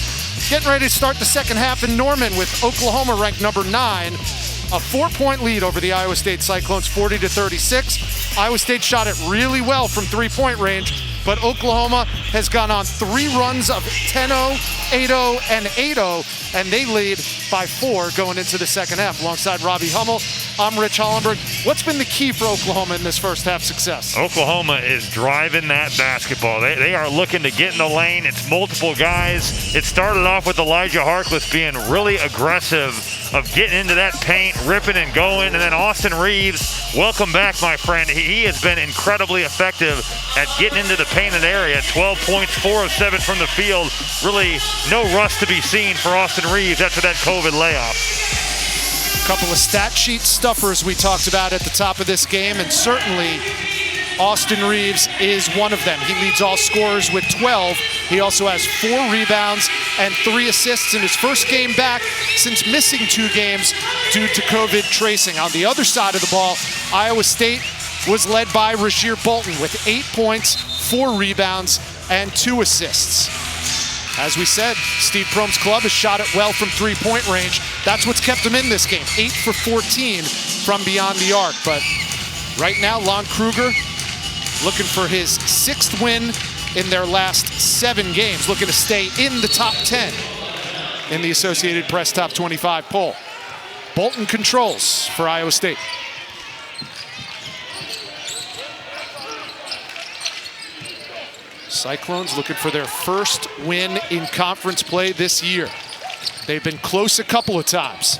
Getting ready to start the second half in Norman with Oklahoma ranked number 9. A 4-point lead over the Iowa State Cyclones, 40-36. Iowa State shot it really well from 3-point range, but Oklahoma has gone on 3 runs of 10-0, 8-0, and 8-0, and they lead by 4 going into the second half. Alongside Robbie Hummel, I'm Rich Hollenberg. What's been the key for Oklahoma in this first half success? Oklahoma is driving that basketball. They are looking to get in the lane. It's multiple guys. It started off with Elijah Harkless being really aggressive of getting into that paint, ripping and going, and then Austin Reeves, welcome back, my friend. He has been incredibly effective at getting into the painted area. 12 points, 4 of 7 from the field. Really no rust to be seen for Austin Reeves after that COVID layoff. Couple of stat sheet stuffers we talked about at the top of this game, and certainly Austin Reeves is one of them. He leads all scorers with 12. He also has 4 rebounds and 3 assists in his first game back since missing 2 games due to COVID tracing. On the other side of the ball, Iowa State was led by Rajshir Bolton with 8 points, 4 rebounds, and 2 assists. As we said, Steve Prohm's club has shot it well from 3-point range. That's what's kept them in this game. 8 for 14 from beyond the arc. But right now, Lon Kruger looking for his 6th win in their last 7 games, looking to stay in the top 10 in the Associated Press Top 25 poll. Bolton controls for Iowa State. Cyclones looking for their first win in conference play this year. They've been close a couple of times,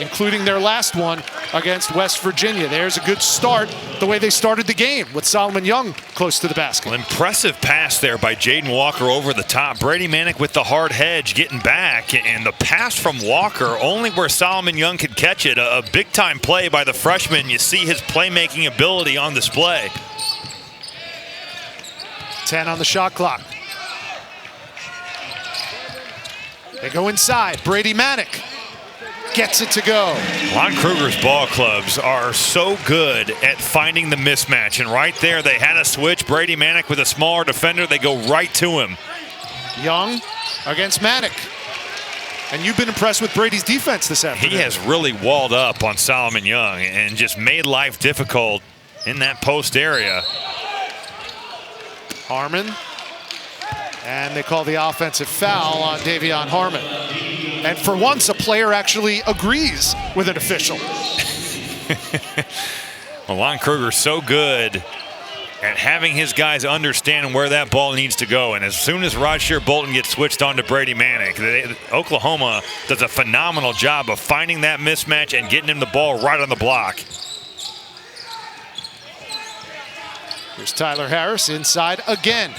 including their last one against West Virginia. There's a good start, the way they started the game with Solomon Young close to the basket. Well, impressive pass there by Jaden Walker over the top. Brady Manick with the hard hedge getting back, and the pass from Walker only where Solomon Young could catch it. A big-time play by the freshman. You see his playmaking ability on display. 10 on the shot clock. They go inside. Brady Manick gets it to go. Lon Kruger's ball clubs are so good at finding the mismatch, and right there they had a switch. Brady Manick with a smaller defender, they go right to him. Young against Manick. And you've been impressed with Brady's defense this afternoon. He has really walled up on Solomon Young and just made life difficult in that post area. Harmon, and they call the offensive foul on Davion Harmon. And for once, a player actually agrees with an official. Well, Lon Kruger's so good at having his guys understand where that ball needs to go. And as soon as Rajshir Bolton gets switched on to Brady Manick, Oklahoma does a phenomenal job of finding that mismatch and getting him the ball right on the block. Here's Tyler Harris inside again.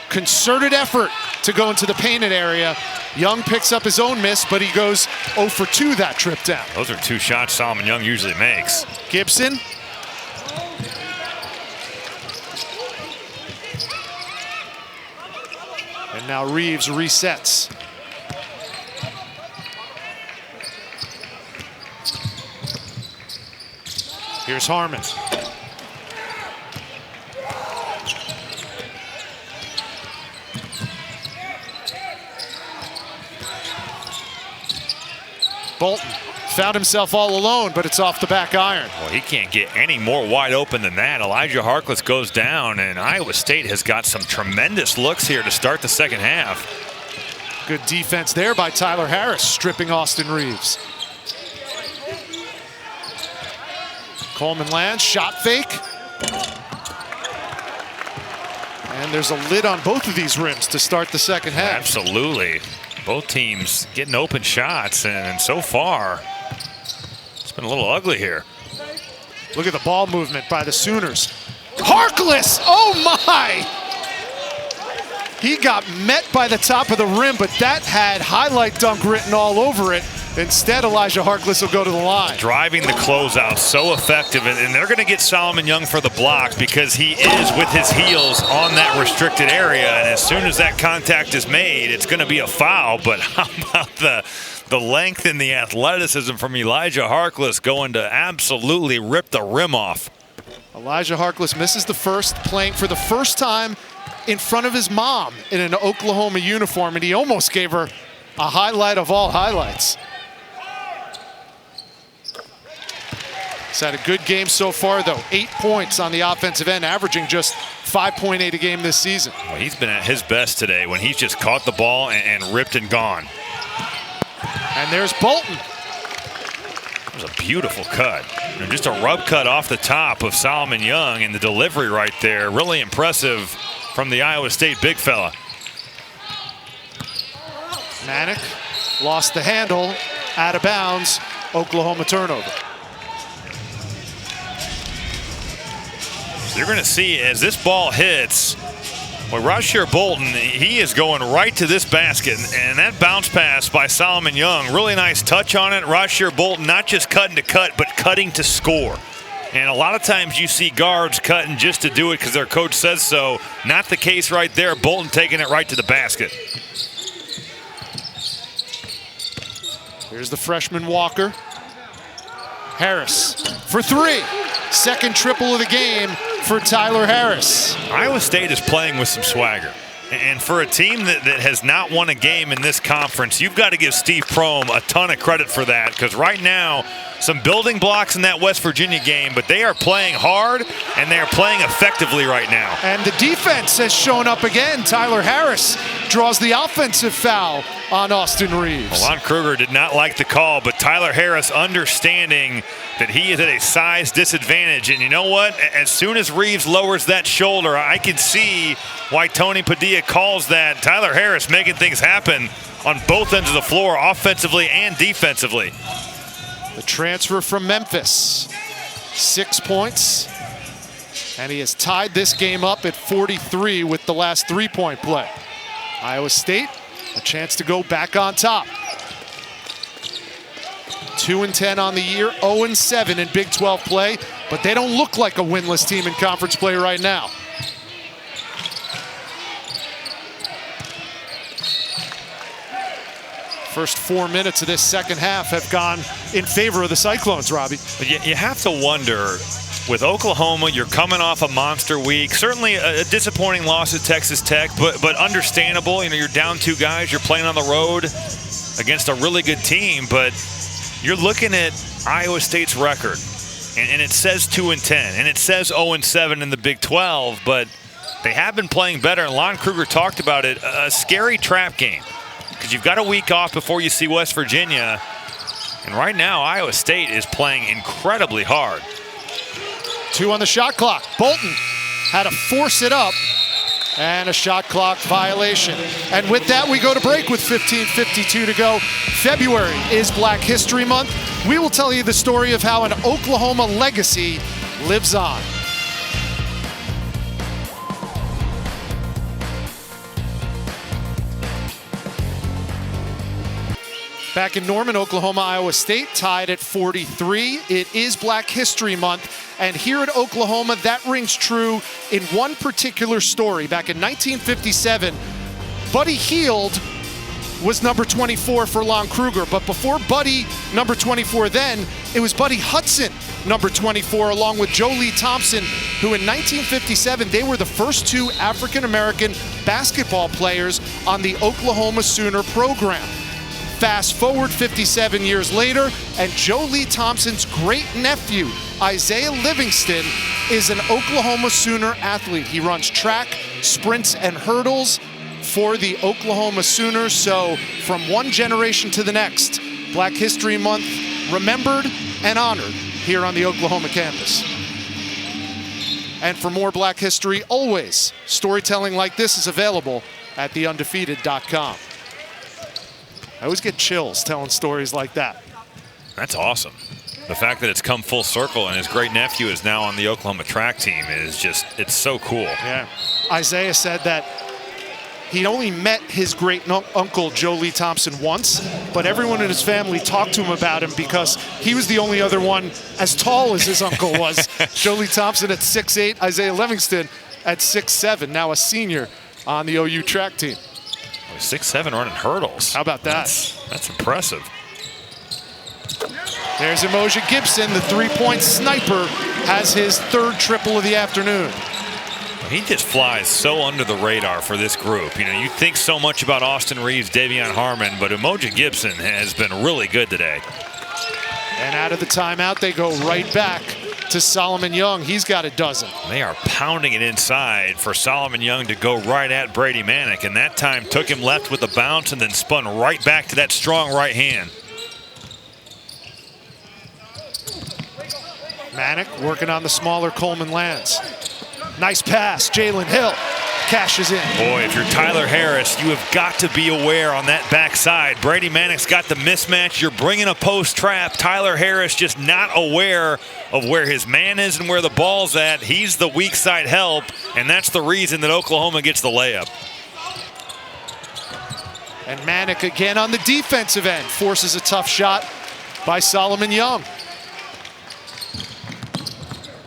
Concerted effort to go into the painted area. Young picks up his own miss, but he goes 0 for 2 that trip down. Those are 2 shots Solomon Young usually makes. Gibson. And now Reeves resets. Here's Harmon. Bolton found himself all alone, but it's off the back iron. Well, he can't get any more wide open than that. Elijah Harkless goes down, and Iowa State has got some tremendous looks here to start the second half. Good defense there by Tyler Harris, stripping Austin Reeves. Coleman lands, shot fake. And there's a lid on both of these rims to start the second half. Absolutely. Both teams getting open shots, and so far, it's been a little ugly here. Look at the ball movement by the Sooners. Harkless, oh my! He got met by the top of the rim, but that had highlight dunk written all over it. Instead, Elijah Harkless will go to the line. Driving the closeout, so effective, and they're going to get Solomon Young for the block because he is with his heels on that restricted area, and as soon as that contact is made, it's going to be a foul. But how about the length and the athleticism from Elijah Harkless going to absolutely rip the rim off. Elijah Harkless misses the first, playing for the first time in front of his mom in an Oklahoma uniform, and he almost gave her a highlight of all highlights. He's had a good game so far, though. 8 points on the offensive end, averaging just 5.8 a game this season. Well, he's been at his best today when he's just caught the ball and ripped and gone. And there's Bolton. It was a beautiful cut. And just a rub cut off the top of Solomon Young, and the delivery right there, really impressive from the Iowa State big fella. Manick lost the handle, out of bounds, Oklahoma turnover. You're going to see as this ball hits, well, Rasheer Bolton, he is going right to this basket, and that bounce pass by Solomon Young, really nice touch on it. Rasheer Bolton not just cutting to cut, but cutting to score. And a lot of times you see guards cutting just to do it because their coach says so. Not the case right there. Bolton taking it right to the basket. Here's the freshman Walker. Harris for three. Second triple of the game for Tyler Harris. Iowa State is playing with some swagger. And for a team that has not won a game in this conference, you've got to give Steve Prohm a ton of credit for that, because right now, some building blocks in that West Virginia game, but they are playing hard and they are playing effectively right now. And the defense has shown up again. Tyler Harris draws the offensive foul on Austin Reeves. Lon Kruger did not like the call, but Tyler Harris understanding that he is at a size disadvantage. And you know what? As soon as Reeves lowers that shoulder, I can see why Tony Padilla calls that. Tyler Harris making things happen on both ends of the floor, offensively and defensively. The transfer from Memphis, 6 points, and he has tied this game up at 43 with the last three-point play. Iowa State, a chance to go back on top. 2-10 on the year, 0-7 in Big 12 play, but they don't look like a winless team in conference play right now. First 4 minutes of this second half have gone in favor of the Cyclones, Robbie. But you have to wonder, with Oklahoma, you're coming off a monster week. Certainly a disappointing loss at Texas Tech, but understandable. You know, you're down 2 guys, you're playing on the road against a really good team, but you're looking at Iowa State's record, and it says 2-10, and it says 0-7 in the Big 12, but they have been playing better, and Lon Kruger talked about it, a scary trap game. Because you've got a week off before you see West Virginia. And right now, Iowa State is playing incredibly hard. 2 on the shot clock. Bolton had to force it up. And a shot clock violation. And with that, we go to break with 15:52 to go. February is Black History Month. We will tell you the story of how an Oklahoma legacy lives on. Back in Norman, Oklahoma, Iowa State tied at 43. It is Black History Month, and here at Oklahoma, that rings true in one particular story. Back in 1957, Buddy Hield was number 24 for Lon Kruger, but before Buddy, number 24 then, it was Buddy Hudson, number 24, along with Joe Lee Thompson, who in 1957, they were the first 2 African-American basketball players on the Oklahoma Sooner program. Fast forward 57 years later, and Joe Lee Thompson's great nephew, Isaiah Livingston, is an Oklahoma Sooner athlete. He runs track, sprints, and hurdles for the Oklahoma Sooners. So from one generation to the next, Black History Month remembered and honored here on the Oklahoma campus. And for more Black history, always, storytelling like this is available at theundefeated.com. I always get chills telling stories like that. That's awesome. The fact that it's come full circle and his great nephew is now on the Oklahoma track team is just, it's so cool. Yeah. Isaiah said that he'd only met his great uncle, Joe Lee Thompson, once, but everyone in his family talked to him about him because he was the only other one as tall as his uncle was. Joe Lee Thompson at 6'8", Isaiah Livingston at 6'7", now a senior on the OU track team. 6'7" running hurdles. How about that? That's impressive. There's Emoja Gibson, the three-point sniper, has his third triple of the afternoon. He just flies so under the radar for this group. You know, you think so much about Austin Reeves, Davion Harmon, but Emoja Gibson has been really good today. And out of the timeout, they go right back to Solomon Young. He's got a dozen. They are pounding it inside for Solomon Young to go right at Brady Manick, and that time took him left with a bounce and then spun right back to that strong right hand. Manick working on the smaller Coleman Lands. Nice pass, Jalen Hill cashes in. Boy, if you're Tyler Harris, you have got to be aware on that backside. Brady Manick's got the mismatch. You're bringing a post trap. Tyler Harris just not aware of where his man is and where the ball's at. He's the weak side help, and that's the reason that Oklahoma gets the layup. And Manick again on the defensive end forces a tough shot by Solomon Young.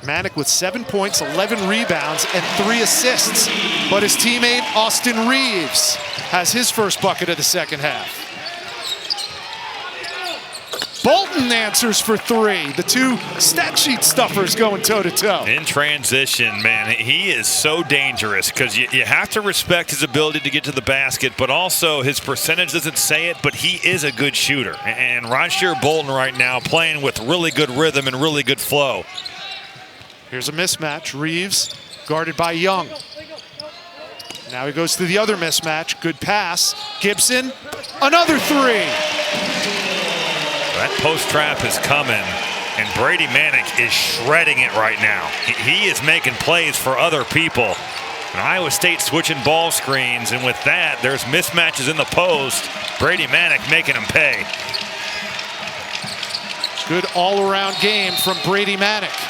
Manick with 7 points, 11 rebounds, and 3 assists. But his teammate, Austin Reeves, has his first bucket of the second half. Bolton answers for 3. The two stat sheet stuffers going toe-to-toe. In transition, man, he is so dangerous because you have to respect his ability to get to the basket, but also his percentage doesn't say it, but he is a good shooter. And Rasheer Bolton right now playing with really good rhythm and really good flow. Here's a mismatch. Reeves guarded by Young. Now he goes to the other mismatch. Good pass. Gibson, another 3. That post trap is coming, and Brady Manick is shredding it right now. He is making plays for other people. And Iowa State switching ball screens, and with that, there's mismatches in the post. Brady Manick making them pay. Good all-around game from Brady Manick.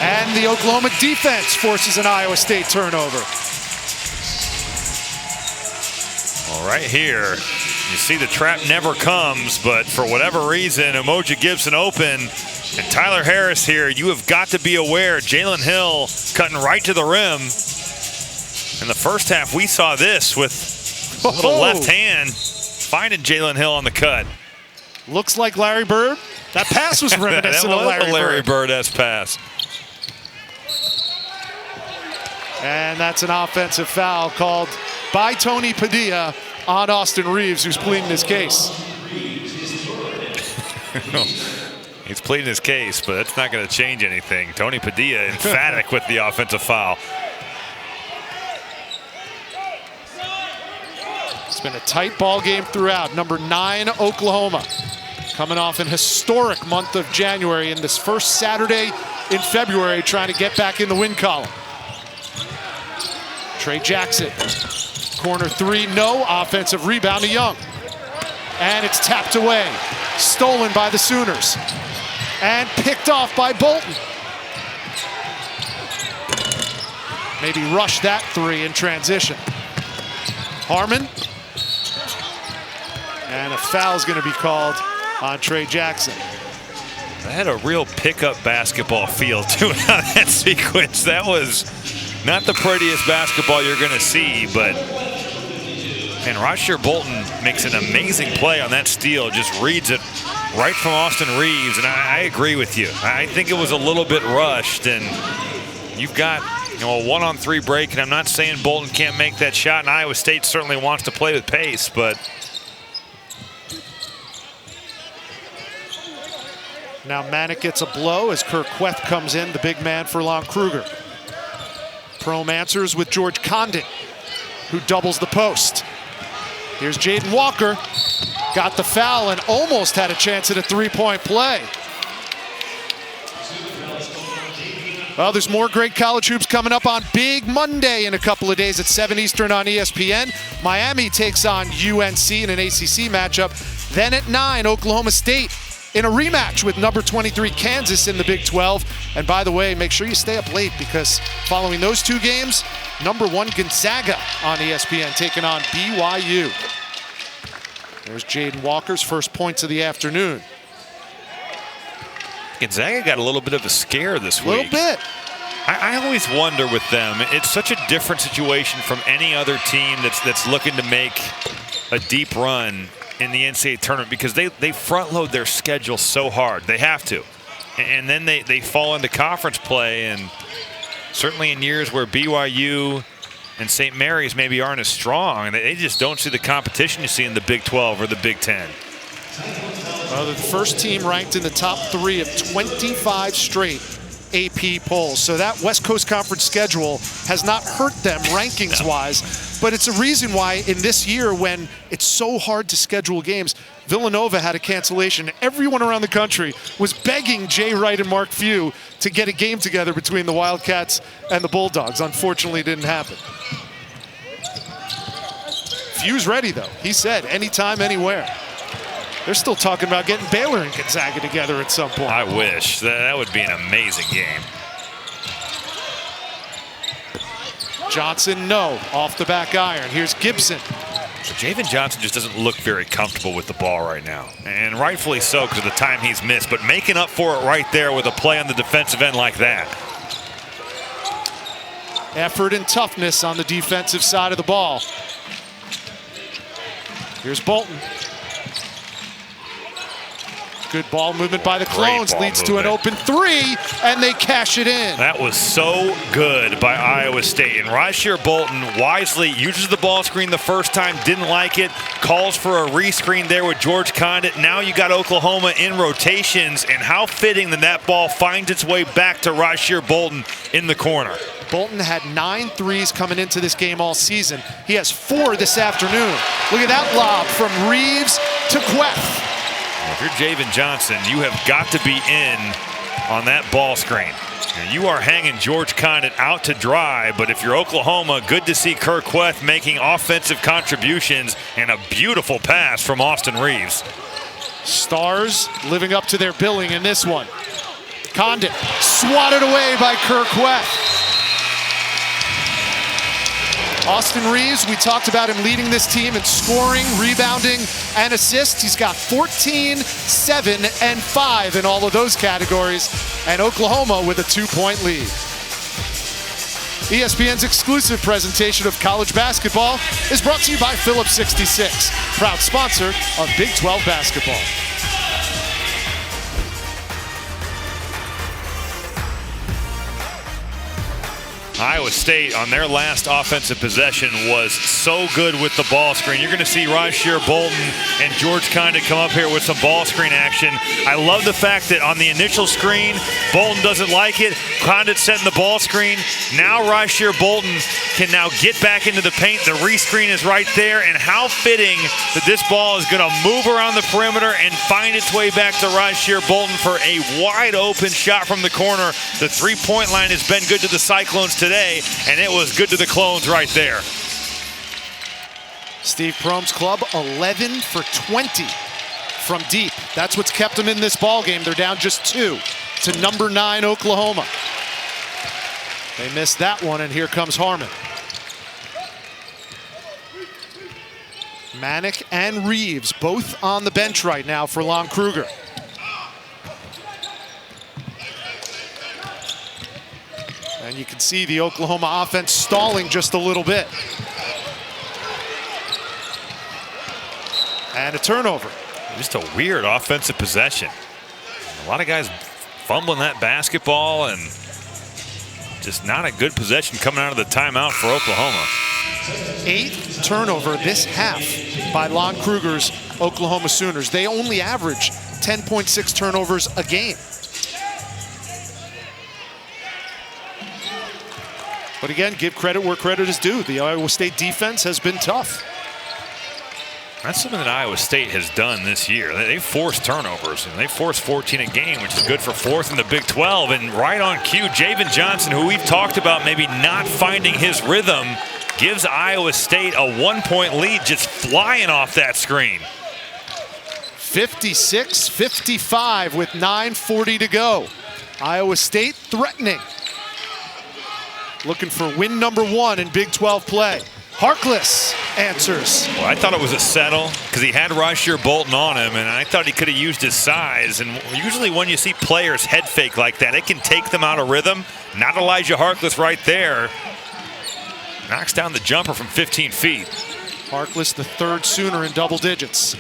And the Oklahoma defense forces an Iowa State turnover. Well, right here, you see the trap never comes, but for whatever reason, Emoja Gibson open, and Tyler Harris here, you have got to be aware. Jalen Hill cutting right to the rim. In the first half, we saw this with a little left hand, finding Jalen Hill on the cut. Looks like Larry Bird. That pass was reminiscent of Larry Bird-esque pass. And that's an offensive foul called by Tony Padilla on Austin Reeves, who's pleading his case. He's pleading his case, but that's not going to change anything. Tony Padilla emphatic with the offensive foul. It's been a tight ball game throughout. Number 9, Oklahoma, coming off an historic month of January in this first Saturday in February, trying to get back in the win column. Trey Jackson, corner 3, no. Offensive rebound to Young. And it's tapped away. Stolen by the Sooners. And picked off by Bolton. Maybe rush that 3 in transition. Harmon. And a foul's going to be called on Trey Jackson. That had a real pickup basketball feel to it on that sequence. That was not the prettiest basketball you're going to see, but and Rasheer Bolton makes an amazing play on that steal, just reads it right from Austin Reeves, and I agree with you. I think it was a little bit rushed, and you've got a 1-on-3 break, and I'm not saying Bolton can't make that shot, and Iowa State certainly wants to play with pace, but now Manick gets a blow as Kirk Queth comes in, the big man for Lon Kruger. Prome answers with George Condon, who doubles the post. Here's Jaden Walker. Got the foul and almost had a chance at a 3-point play. Well, there's more great college hoops coming up on Big Monday in a couple of days at 7 Eastern on ESPN. Miami takes on UNC in an ACC matchup. Then at 9, Oklahoma State in a rematch with number 23 Kansas in the Big 12. And by the way, make sure you stay up late because following those two games, number 1 Gonzaga on ESPN taking on BYU. There's Jaden Walker's first points of the afternoon. Gonzaga got a little bit of a scare this week. A little bit. I always wonder with them, it's such a different situation from any other team that's looking to make a deep run in the NCAA tournament because they front load their schedule so hard. They have to. And then they fall into conference play, and certainly in years where BYU and St. Mary's maybe aren't as strong, they just don't see the competition you see in the Big 12 or the Big 10. Well, they're the first team ranked in the top 3 of 25 straight AP polls. So that West Coast Conference schedule has not hurt them rankings-wise, but it's a reason why in this year when it's so hard to schedule games, Villanova had a cancellation. Everyone around the country was begging Jay Wright and Mark Few to get a game together between the Wildcats and the Bulldogs. Unfortunately, it didn't happen. Few's ready, though. He said anytime, anywhere. They're still talking about getting Baylor and Gonzaga together at some point. I wish. That would be an amazing game. Johnson, no. Off the back iron. Here's Gibson. So Javen Johnson just doesn't look very comfortable with the ball right now. And rightfully so because of the time he's missed. But making up for it right there with a play on the defensive end like that. Effort and toughness on the defensive side of the ball. Here's Bolton. Good ball movement by the Clones, leads to an open 3, and they cash it in. That was so good by Iowa State. And Rasheer Bolton wisely uses the ball screen the first time, didn't like it, calls for a rescreen there with George Condit. Now you got Oklahoma in rotations, and how fitting that ball finds its way back to Rasheer Bolton in the corner. Bolton had 9 threes coming into this game all season. He has 4 this afternoon. Look at that lob from Reeves to Queth. If you're Javen Johnson, you have got to be in on that ball screen. You are hanging George Condit out to dry, but if you're Oklahoma, good to see Kirk Queth making offensive contributions and a beautiful pass from Austin Reeves. Stars living up to their billing in this one. Condit swatted away by Kirk Queth. Austin Reeves, we talked about him leading this team in scoring, rebounding, and assists. He's got 14, 7, and 5 in all of those categories. And Oklahoma with a 2-point lead. ESPN's exclusive presentation of college basketball is brought to you by Phillips 66, proud sponsor of Big 12 basketball. Iowa State on their last offensive possession was so good with the ball screen. You're going to see Rasheer Bolton and George Condit come up here with some ball screen action. I love the fact that on the initial screen, Bolton doesn't like it. Condit setting the ball screen. Now Rasheer Bolton can now get back into the paint. The rescreen is right there. And how fitting that this ball is going to move around the perimeter and find its way back to Rasheer Bolton for a wide open shot from the corner. The three-point line has been good to the Cyclones today. And it was good to the Clones right there. Steve Prohm's club 11 for 20 from deep. That's what's kept them in this ball game. They're down just 2 to number 9 Oklahoma. They missed that one, and here comes Harmon. Manick and Reeves both on the bench right now for Lon Kruger. And you can see the Oklahoma offense stalling just a little bit. And a turnover. Just a weird offensive possession. A lot of guys fumbling that basketball and just not a good possession coming out of the timeout for Oklahoma. 8th turnover this half by Lon Kruger's Oklahoma Sooners. They only average 10.6 turnovers a game. But again, give credit where credit is due. The Iowa State defense has been tough. That's something that Iowa State has done this year. They force turnovers, and they force 14 a game, which is good for fourth in the Big 12. And right on cue, Javen Johnson, who we've talked about maybe not finding his rhythm, gives Iowa State a 1-point lead, just flying off that screen. 56-55 with 9:40 to go. Iowa State threatening. Looking for win number 1 in Big 12 play. Harkless answers. Well, I thought it was a settle because he had Rasheer Bolton on him, and I thought he could have used his size. And usually when you see players head fake like that, it can take them out of rhythm. Not Elijah Harkless right there. Knocks down the jumper from 15 feet. Harkless, the third Sooner in double digits.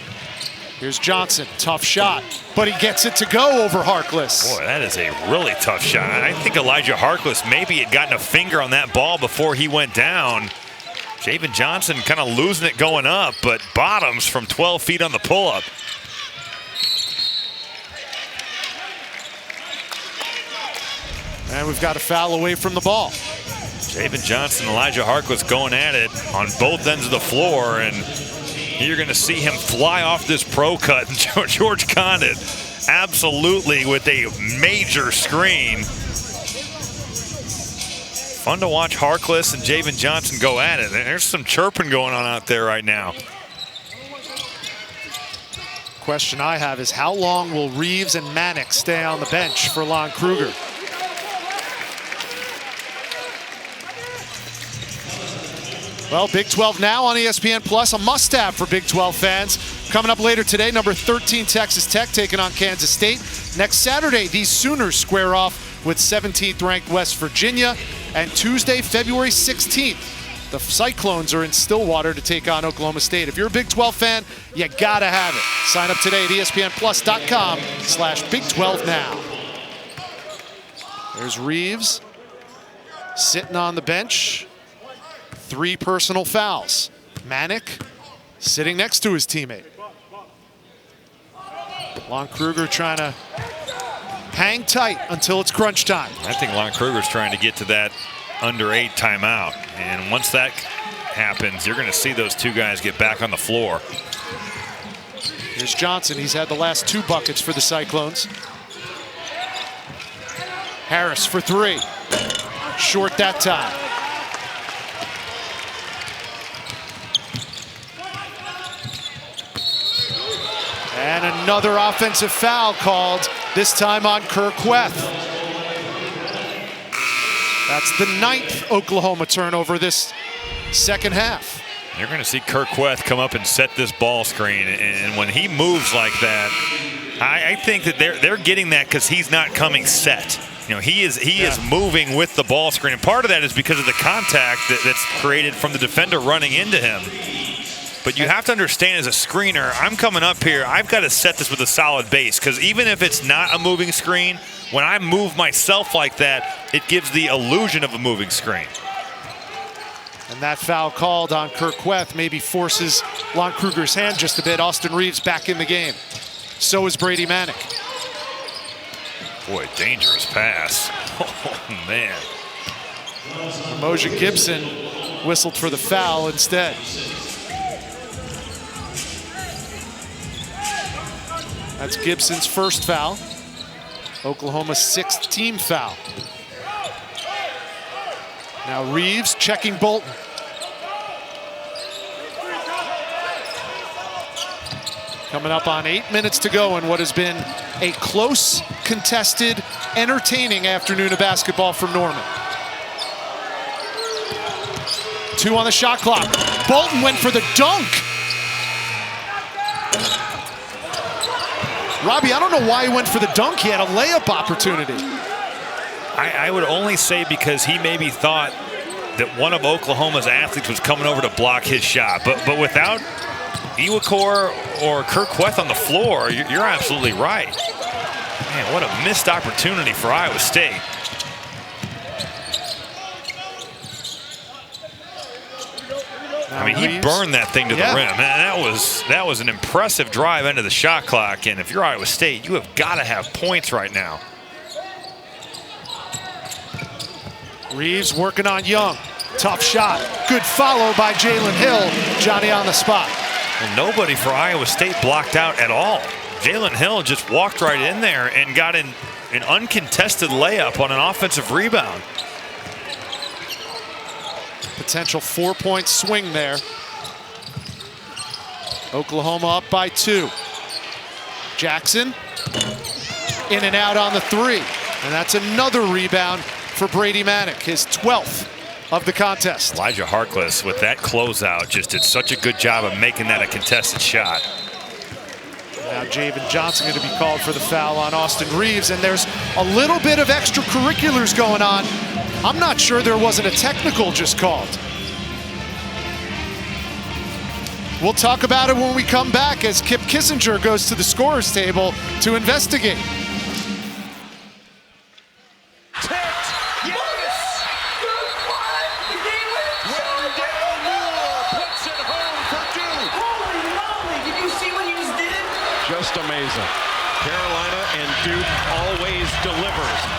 Here's Johnson, tough shot, but he gets it to go over Harkless. Boy, that is a really tough shot. I think Elijah Harkless maybe had gotten a finger on that ball before he went down. Javen Johnson kind of losing it going up, but bottoms from 12 feet on the pull-up. And we've got a foul away from the ball. Javen Johnson, Elijah Harkless going at it on both ends of the floor, and you're going to see him fly off this pro cut. George Condon absolutely with a major screen. Fun to watch Harkless and Javen Johnson go at it. There's some chirping going on out there right now. Question I have is how long will Reeves and Manick stay on the bench for Lon Kruger? Well, Big 12 now on ESPN Plus, a must-have for Big 12 fans. Coming up later today, number 13 Texas Tech taking on Kansas State. Next Saturday, these Sooners square off with 17th ranked West Virginia. And Tuesday, February 16th, the Cyclones are in Stillwater to take on Oklahoma State. If you're a Big 12 fan, you gotta have it. Sign up today at ESPNplus.com/Big 12 now. There's Reeves sitting on the bench. 3 personal fouls. Manick sitting next to his teammate. Lon Kruger trying to hang tight until it's crunch time. I think Lon Kruger's trying to get to that under 8 timeout. And once that happens, you're going to see those 2 guys get back on the floor. Here's Johnson. He's had the last 2 buckets for the Cyclones. Harris for 3. Short that time. And another offensive foul called, this time on Kerqueth. That's the 9th Oklahoma turnover this second half. You're going to see Kerqueth come up and set this ball screen, and when he moves like that, I think that they're getting that because he's not coming set. You know, he is moving with the ball screen, and part of that is because of the contact that's created from the defender running into him. But you have to understand, as a screener, I'm coming up here, I've got to set this with a solid base, because even if it's not a moving screen, when I move myself like that, it gives the illusion of a moving screen. And that foul called on Kerqueth maybe forces Lon Kruger's hand just a bit. Austin Reeves back in the game. So is Brady Manick. Boy, dangerous pass. Oh, man. Moja Gibson whistled for the foul instead. That's Gibson's first foul. Oklahoma's 6th team foul. Now Reeves checking Bolton. Coming up on 8 minutes to go in what has been a close, contested, entertaining afternoon of basketball for Norman. 2 on the shot clock. Bolton went for the dunk. Robbie, I don't know why he went for the dunk. He had a layup opportunity. I would only say because he maybe thought that one of Oklahoma's athletes was coming over to block his shot. But without Iwakor or Kerqueth on the floor, you're absolutely right. Man, what a missed opportunity for Iowa State. I mean, he burned that thing to the rim, and that was an impressive drive into the shot clock. And if you're Iowa State, you have got to have points right now. Reeves working on Young. Tough shot. Good follow by Jalen Hill. Johnny on the spot. Well, nobody for Iowa State blocked out at all. Jalen Hill just walked right in there and got an uncontested layup on an offensive rebound. Potential 4-point swing there. Oklahoma up by 2. Jackson in and out on the 3. And that's another rebound for Brady Manick, his 12th of the contest. Elijah Harkless with that closeout just did such a good job of making that a contested shot. Now Javen Johnson going to be called for the foul on Austin Reeves, and there's a little bit of extracurriculars going on. I'm not sure there wasn't a technical just called. We'll talk about it when we come back as Kip Kissinger goes to the scorer's table to investigate. Just amazing. Carolina and Duke always delivers.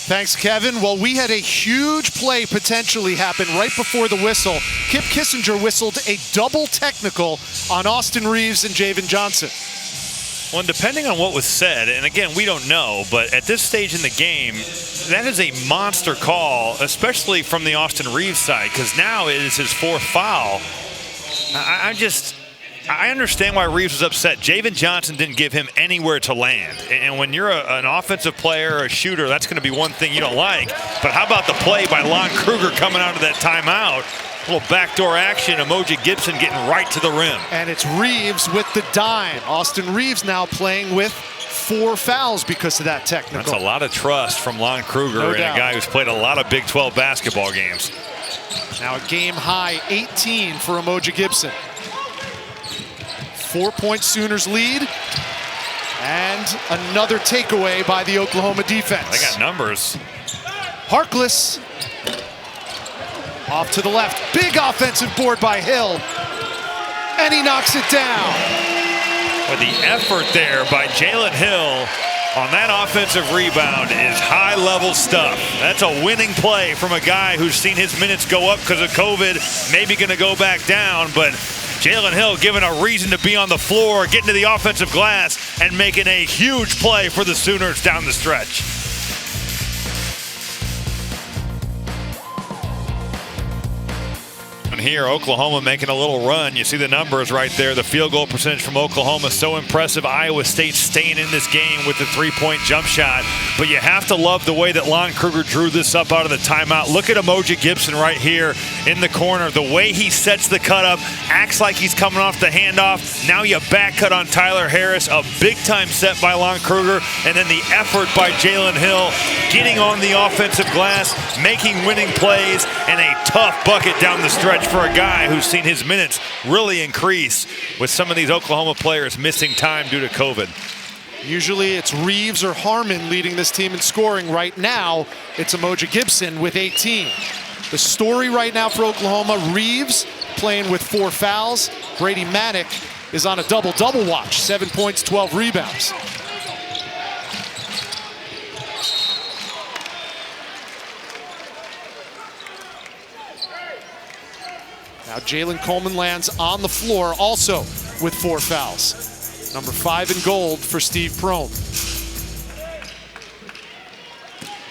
Thanks, Kevin. Well, we had a huge play potentially happen right before the whistle. Kip Kissinger whistled a double technical on Austin Reeves and Javen Johnson. Well, depending on what was said, and again, we don't know, but at this stage in the game, that is a monster call, especially from the Austin Reeves side, because now it is his 4th foul. I understand why Reeves was upset. Javen Johnson didn't give him anywhere to land. And when you're an offensive player or a shooter, that's going to be one thing you don't like. But how about the play by Lon Kruger coming out of that timeout? A little backdoor action, Emoji Gibson getting right to the rim. And it's Reeves with the dime. Austin Reeves now playing with 4 fouls because of that technical. That's a lot of trust from Lon Kruger, No and doubt. a guy who's played a lot of Big 12 basketball games. Now a game high 18 for Emoji Gibson. 4-point Sooners lead, and another takeaway by the Oklahoma defense. They got numbers. Harkless off to the left. Big offensive board by Hill, and he knocks it down. But the effort there by Jalen Hill on that offensive rebound is high-level stuff. That's a winning play from a guy who's seen his minutes go up because of COVID, maybe going to go back down, but Jalen Hill given a reason to be on the floor, getting to the offensive glass, and making a huge play for the Sooners down the stretch. And here, Oklahoma making a little run. You see the numbers right there. The field goal percentage from Oklahoma, so impressive. Iowa State staying in this game with the 3-point jump shot. But you have to love the way that Lon Kruger drew this up out of the timeout. Look at Emoji Gibson right here in the corner. The way he sets the cut up, acts like he's coming off the handoff. Now you back cut on Tyler Harris. A big-time set by Lon Kruger. And then the effort by Jalen Hill, getting on the offensive glass, making winning plays, and a tough bucket down the stretch for a guy who's seen his minutes really increase with some of these Oklahoma players missing time due to COVID. Usually it's Reeves or Harmon leading this team in scoring. Right now, it's Emoji Gibson with 18. The story right now for Oklahoma, Reeves playing with 4 fouls. Brady Manick is on a double-double watch, 7 points, 12 rebounds. Now Jalen Coleman lands on the floor also with 4 fouls. Number 5 in gold for Steve Prohm.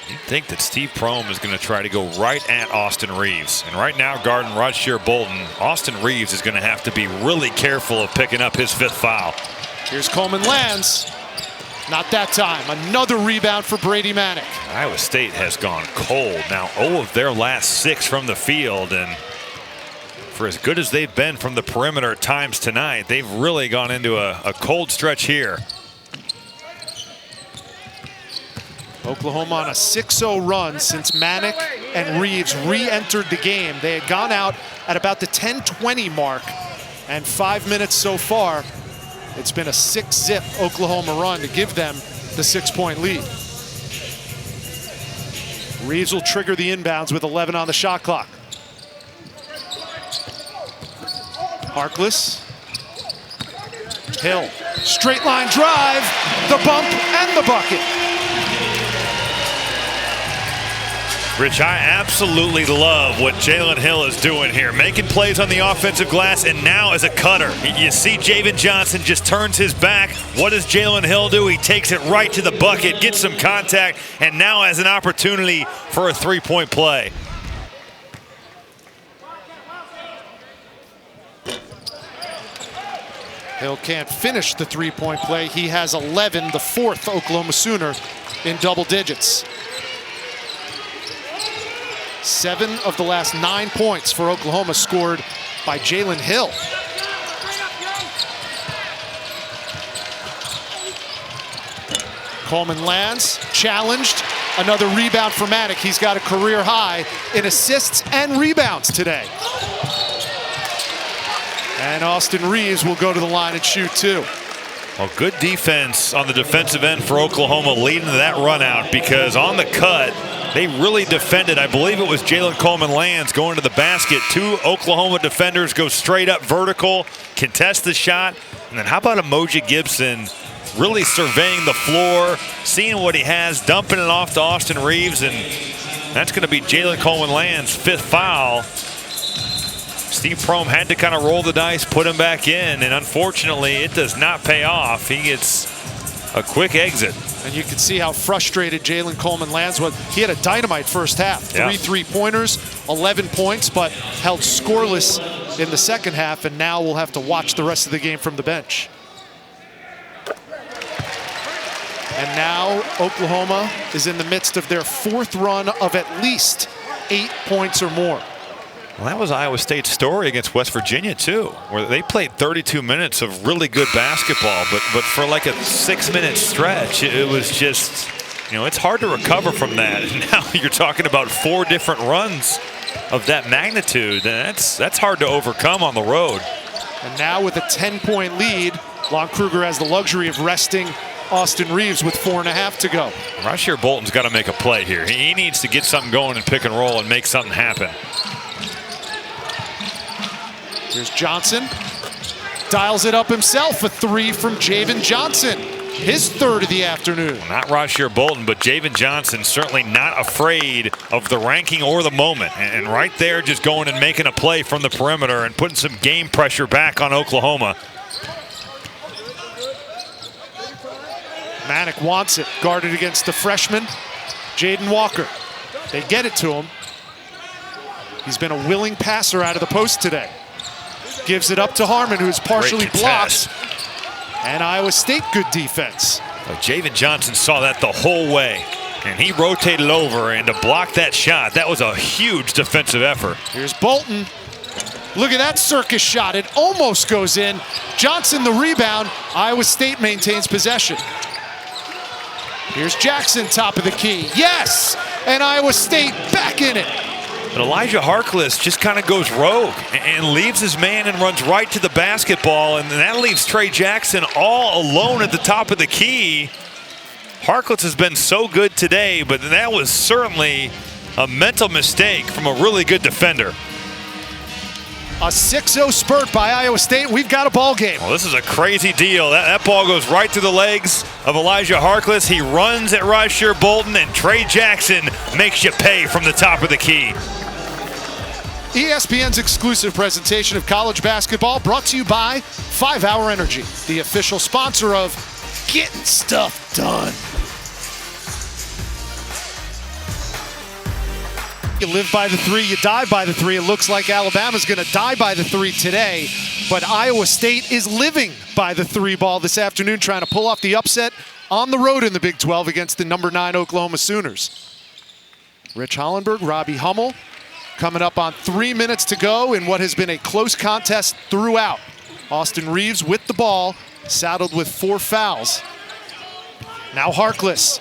You'd think that Steve Prohm is going to try to go right at Austin Reeves. And right now, guarding Rasheer Bolton, Austin Reeves is going to have to be really careful of picking up his 5th foul. Here's Coleman lands. Not that time. Another rebound for Brady Manick. Iowa State has gone cold. Now 0 of their last 6 from the field, and for as good as they've been from the perimeter at times tonight, they've really gone into a cold stretch here. Oklahoma on a 6-0 run since Manick and Reeves re-entered the game. They had gone out at about the 10:20 mark, and 5 minutes so far. It's been a 6-zip Oklahoma run to give them the 6-point lead. Reeves will trigger the inbounds with 11 on the shot clock. Harkless. Hill. Straight line drive. The bump and the bucket. Rich, I absolutely love what Jalen Hill is doing here, making plays on the offensive glass, and now as a cutter. You see Javen Johnson just turns his back. What does Jalen Hill do? He takes it right to the bucket, gets some contact, and now has an opportunity for a three-point play. Hill can't finish the three-point play. He has 11, the fourth Oklahoma Sooner in double digits. 7 of the last 9 points for Oklahoma scored by Jalen Hill. Coleman lands, challenged. Another rebound for Manek. He's got a career high in assists and rebounds today. And Austin Reeves will go to the line and shoot two. Well, good defense on the defensive end for Oklahoma leading to that run out, because on the cut, they really defended. I believe it was Jalen Coleman lands going to the basket. 2 Oklahoma defenders go straight up vertical, contest the shot. And then how about Emoji Gibson really surveying the floor, seeing what he has, dumping it off to Austin Reeves, and that's going to be Jalen Coleman Land's 5th foul. Steve Prohm had to kind of roll the dice, put him back in, and unfortunately it does not pay off. He gets a quick exit. And you can see how frustrated Jalen Coleman Lands was. He had a dynamite first half. 3 three-pointers, 11 points, but held scoreless in the second half, and now we'll have to watch the rest of the game from the bench. And now Oklahoma is in the midst of their 4th run of at least 8 points or more. Well, that was Iowa State's story against West Virginia, too, where they played 32 minutes of really good basketball, but for like a 6-minute stretch, it was just, you know, it's hard to recover from that. And now you're talking about 4 different runs of that magnitude, and that's hard to overcome on the road. And now with a 10-point lead, Lon Kruger has the luxury of resting Austin Reeves with 4.5 to go. Rasheer Bolton's got to make a play here. He needs to get something going in pick and roll and make something happen. Here's Johnson. Dials it up himself. A 3 from Javen Johnson. His 3rd of the afternoon. Well, not Rasheer Bolton, but Javen Johnson certainly not afraid of the ranking or the moment. And right there, just going and making a play from the perimeter and putting some game pressure back on Oklahoma. Manek wants it. Guarded against the freshman, Jaden Walker. They get it to him. He's been a willing passer out of the post today. Gives it up to Harmon, who's partially blocked. And Iowa State, good defense. Well, Javen Johnson saw that the whole way, and he rotated over, and to block that shot, that was a huge defensive effort. Here's Bolton. Look at that circus shot. It almost goes in. Johnson the rebound. Iowa State maintains possession. Here's Jackson, top of the key. Yes! And Iowa State back in it. But Elijah Harkless just kind of goes rogue and leaves his man and runs right to the basketball, and that leaves Trey Jackson all alone at the top of the key. Harkless has been so good today, but that was certainly a mental mistake from a really good defender. A 6-0 spurt by Iowa State. We've got a ball game. Well, this is a crazy deal. That ball goes right through the legs of Elijah Harkless. He runs at Rasheer Bolton, and Trey Jackson makes you pay from the top of the key. ESPN's exclusive presentation of college basketball brought to you by 5 Hour Energy, the official sponsor of Getting Stuff Done. You live by the 3, you die by the 3. It looks like Alabama's going to die by the 3 today, but Iowa State is living by the 3 ball this afternoon, trying to pull off the upset on the road in the Big 12 against the number 9 Oklahoma Sooners. Rich Hollenberg, Robbie Hummel, coming up on 3 minutes to go in what has been a close contest throughout. Austin Reeves with the ball, saddled with 4 fouls. Now Harkless,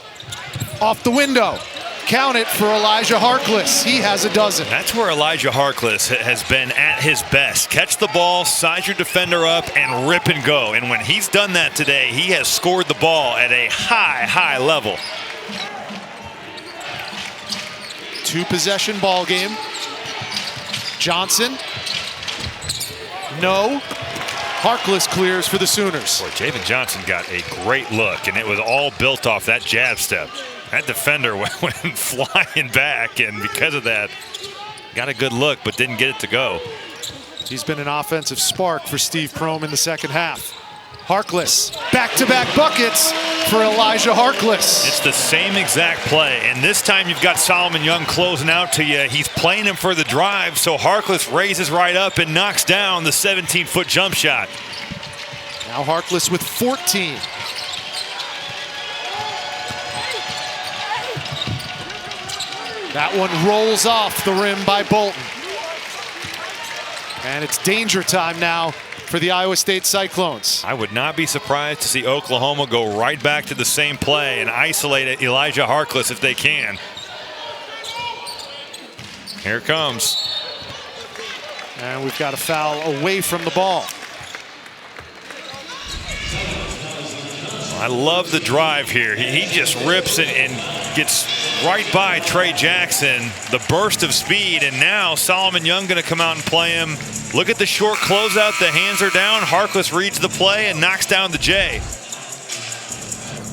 off the window. Count it for Elijah Harkless. He has a dozen. That's where Elijah Harkless has been at his best. Catch the ball, size your defender up, and rip and go. And when he's done that today, he has scored the ball at a high, high level. 2-possession ball game. Johnson. No. Harkless clears for the Sooners. Boy, Javen Johnson got a great look, and it was all built off that jab step. That defender went flying back, and because of that, got a good look, but didn't get it to go. He's been an offensive spark for Steve Prohm in the second half. Harkless, back-to-back buckets for Elijah Harkless. It's the same exact play, and this time you've got Solomon Young closing out to you. He's playing him for the drive, so Harkless raises right up and knocks down the 17-foot jump shot. Now Harkless with 14. That one rolls off the rim by Bolton. And it's danger time now for the Iowa State Cyclones. I would not be surprised to see Oklahoma go right back to the same play and isolate Elijah Harkless if they can. Here it comes. And we've got a foul away from the ball. I love the drive here. He just rips it and gets right by Trey Jackson. The burst of speed, and now Solomon Young going to come out and play him. Look at the short closeout. The hands are down. Harkless reads the play and knocks down the J.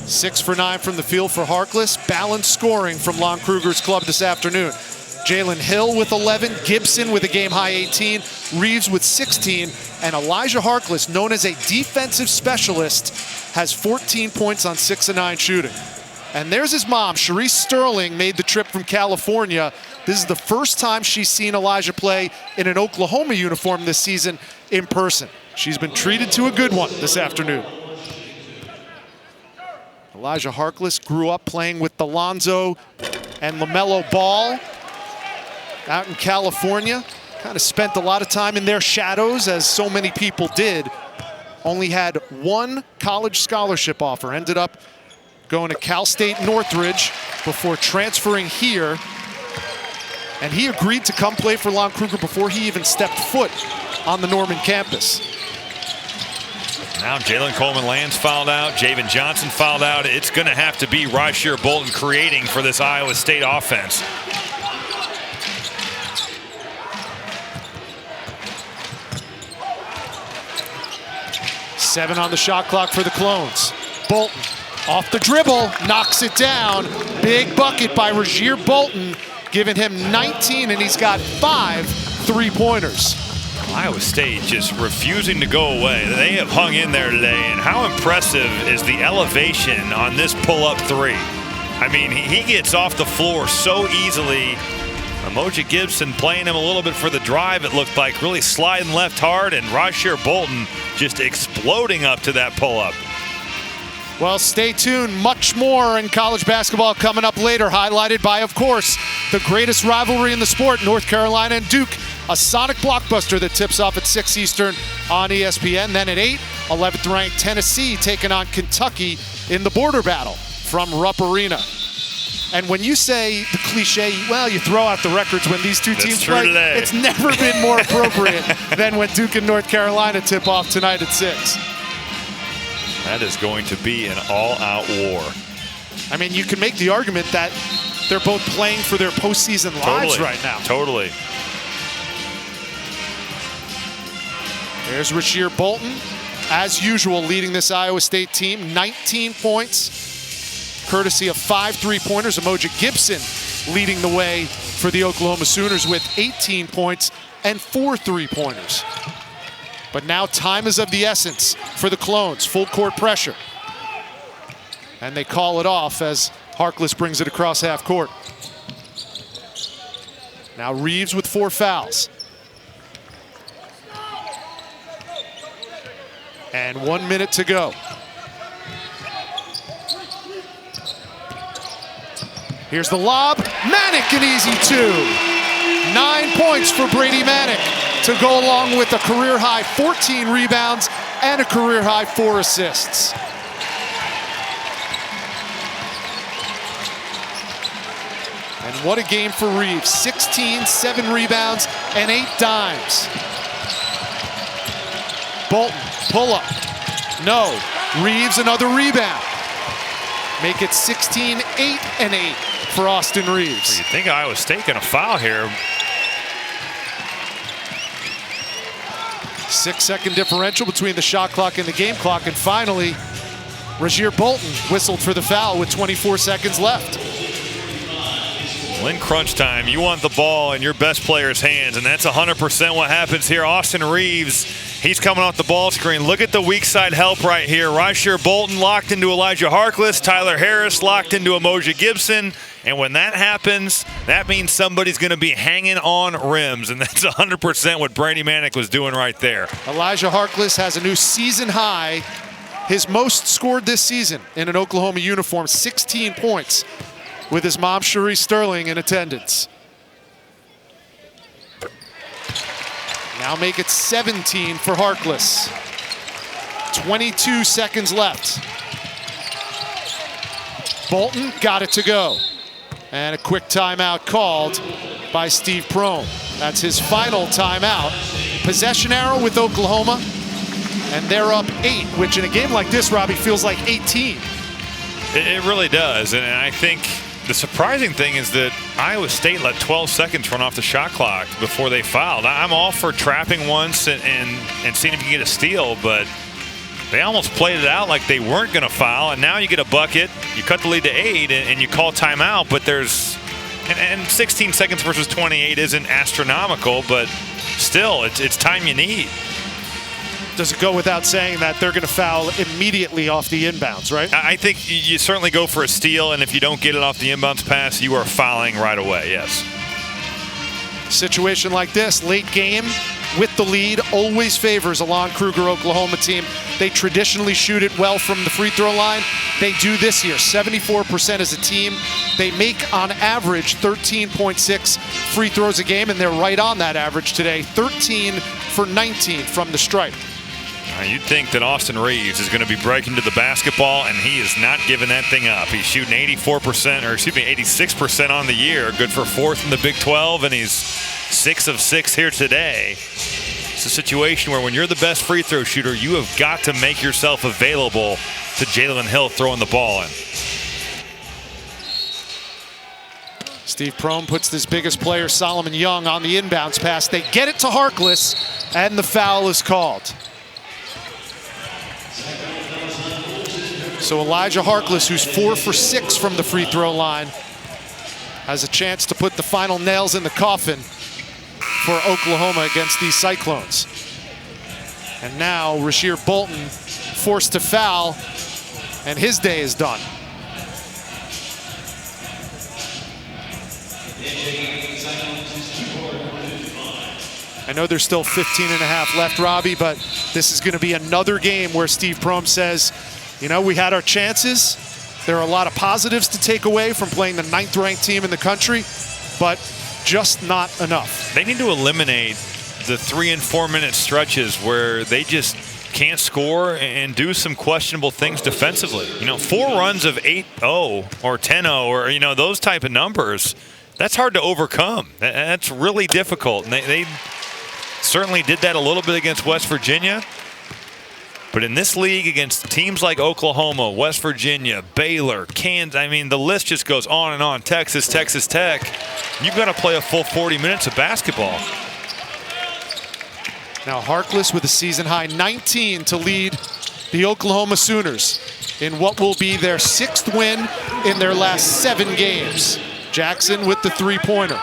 6 for 9 from the field for Harkless. Balanced scoring from Lon Kruger's club this afternoon. Jalen Hill with 11, Gibson with a game-high 18, Reeves with 16, and Elijah Harkless, known as a defensive specialist, has 14 points on 6 of 9 shooting. And there's his mom, Sharice Sterling, made the trip from California. This is the first time she's seen Elijah play in an Oklahoma uniform this season in person. She's been treated to a good one this afternoon. Elijah Harkless grew up playing with the Lonzo and LaMelo Ball out in California. Kind of spent a lot of time in their shadows, as so many people did. Only had one college scholarship offer. Ended up going to Cal State Northridge before transferring here. And he agreed to come play for Lon Kruger before he even stepped foot on the Norman campus. Now Jalen Coleman-Lands fouled out. Javen Johnson fouled out. It's going to have to be Rasheer Bolton creating for this Iowa State offense. Seven on the shot clock for the Clones. Bolton off the dribble, knocks it down. Big bucket by Rasheer Bolton, giving him 19, and he's got 5 3-pointers. Iowa State just refusing to go away. They have hung in there today, and how impressive is the elevation on this pull-up three? I mean, he gets off the floor so easily. Emoji Gibson playing him a little bit for the drive, it looked like, really sliding left hard, and Rasheer Bolton just exploding up to that pull-up. Well, stay tuned. Much more in college basketball coming up later, highlighted by, of course, the greatest rivalry in the sport, North Carolina and Duke. A Sonic blockbuster that tips off at 6 Eastern on ESPN. Then at 8, 11th-ranked Tennessee taking on Kentucky in the border battle from Rupp Arena. And when you say the cliche, well, you throw out the records when these two teams play, today. It's never been more appropriate than when Duke and North Carolina tip off tonight at 6. That is going to be an all-out war. I mean, you can make the argument that they're both playing for their postseason lives right now. Totally. There's Rasheer Bolton, as usual, leading this Iowa State team. 19 points, courtesy of 5 3-pointers. Emoji Gibson leading the way for the Oklahoma Sooners with 18 points and 4 3-pointers. But now time is of the essence for the Clones. Full court pressure. And they call it off as Harkless brings it across half court. Now Reeves with 4 fouls. And 1 minute to go. Here's the lob. Manick, an easy 2. 9 points for Brady Manick to go along with a career-high 14 rebounds and a career-high 4 assists. And what a game for Reeves. 16, 7 rebounds, and 8 dimes. Bolton, pull up. No. Reeves, another rebound. Make it 16, 8, and 8 for Austin Reeves. You think Iowa State going to foul here? 6-second differential between the shot clock and the game clock. And finally, Rasir Bolton whistled for the foul with 24 seconds left. Well, in crunch time, you want the ball in your best player's hands, and that's 100% what happens here. Austin Reeves, he's coming off the ball screen. Look at the weak side help right here. Rasir Bolton locked into Elijah Harkless. Tyler Harris locked into Emoja Gibson. And when that happens, that means somebody's going to be hanging on rims, and that's 100% what Brady Manick was doing right there. Elijah Harkless has a new season high, his most scored this season in an Oklahoma uniform, 16 points, with his mom, Cherie Sterling, in attendance. Now make it 17 for Harkless. 22 seconds left. Bolton got it to go. And a quick timeout called by Steve Prohm. That's his final timeout. Possession arrow with Oklahoma, and they're up 8, which in a game like this, Robbie, feels like 18. It really does, and I think the surprising thing is that Iowa State let 12 seconds run off the shot clock before they fouled. I'm all for trapping once and seeing if you can get a steal, but they almost played it out like they weren't going to foul, and now you get a bucket, you cut the lead to 8, and you call timeout, but there's, and 16 seconds versus 28 isn't astronomical, but still, it's time you need. Does it go without saying that they're going to foul immediately off the inbounds, right? I think you certainly go for a steal, and if you don't get it off the inbounds pass, you are fouling right away, yes. Situation like this, late game, with the lead, always favors a Lon Kruger Oklahoma team. They traditionally shoot it well from the free throw line. They do this year, 74% as a team. They make, on average, 13.6 free throws a game, and they're right on that average today, 13 for 19 from the stripe. You'd think that Austin Reeves is going to be breaking to the basketball, and he is not giving that thing up. He's shooting 86% on the year, good for 4th in the Big 12, and he's 6 of 6 here today. It's a situation where when you're the best free throw shooter, you have got to make yourself available to Jalen Hill throwing the ball in. Steve Prohm puts this biggest player, Solomon Young, on the inbounds pass. They get it to Harkless, and the foul is called. So Elijah Harkless, who's 4 for 6 from the free throw line, has a chance to put the final nails in the coffin for Oklahoma against these Cyclones. And now Rasir Bolton forced to foul, and his day is done. I know there's still 15 and a half left, Robbie, but this is going to be another game where Steve Prohm says, you know, we had our chances. There are a lot of positives to take away from playing the 9th-ranked team in the country, but just not enough. They need to eliminate the 3 and 4 minute stretches where they just can't score and do some questionable things defensively. You know, 4 runs of 8-0 or 10-0 or, you know, those type of numbers, that's hard to overcome. That's really difficult. And they certainly did that a little bit against West Virginia. But in this league, against teams like Oklahoma, West Virginia, Baylor, Kansas, I mean, the list just goes on and on. Texas, Texas Tech. You've got to play a full 40 minutes of basketball. Now Harkless with a season-high 19 to lead the Oklahoma Sooners in what will be their 6th win in their last 7 games. Jackson with the 3-pointer.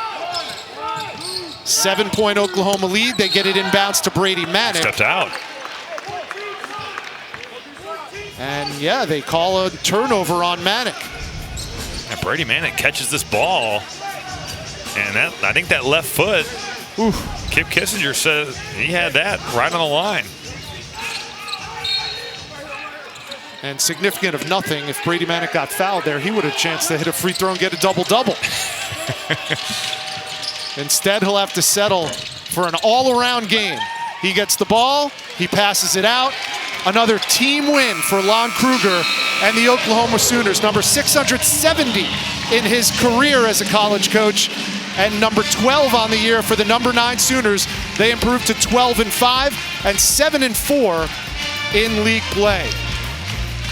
7-point Oklahoma lead. They get it inbounds to Brady Manick. Stepped out. And yeah, they call a turnover on Manick. And Brady Manick catches this ball, and I think that left foot, Kip Kissinger said he had that right on the line. And significant of nothing, if Brady Manick got fouled there, he would have a chance to hit a free throw and get a double-double. Instead, he'll have to settle for an all-around game. He gets the ball, he passes it out. Another team win for Lon Kruger and the Oklahoma Sooners, number 670 in his career as a college coach, and number 12 on the year for the number 9 Sooners. They improved to 12-5 and 7-4 in league play.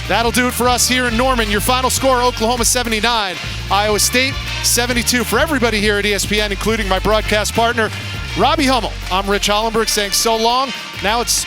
That'll do it for us here in Norman. Your final score, Oklahoma 79, Iowa State 72. For everybody here at ESPN, including my broadcast partner, Robbie Hummel, I'm Rich Hollenberg saying so long. Now it's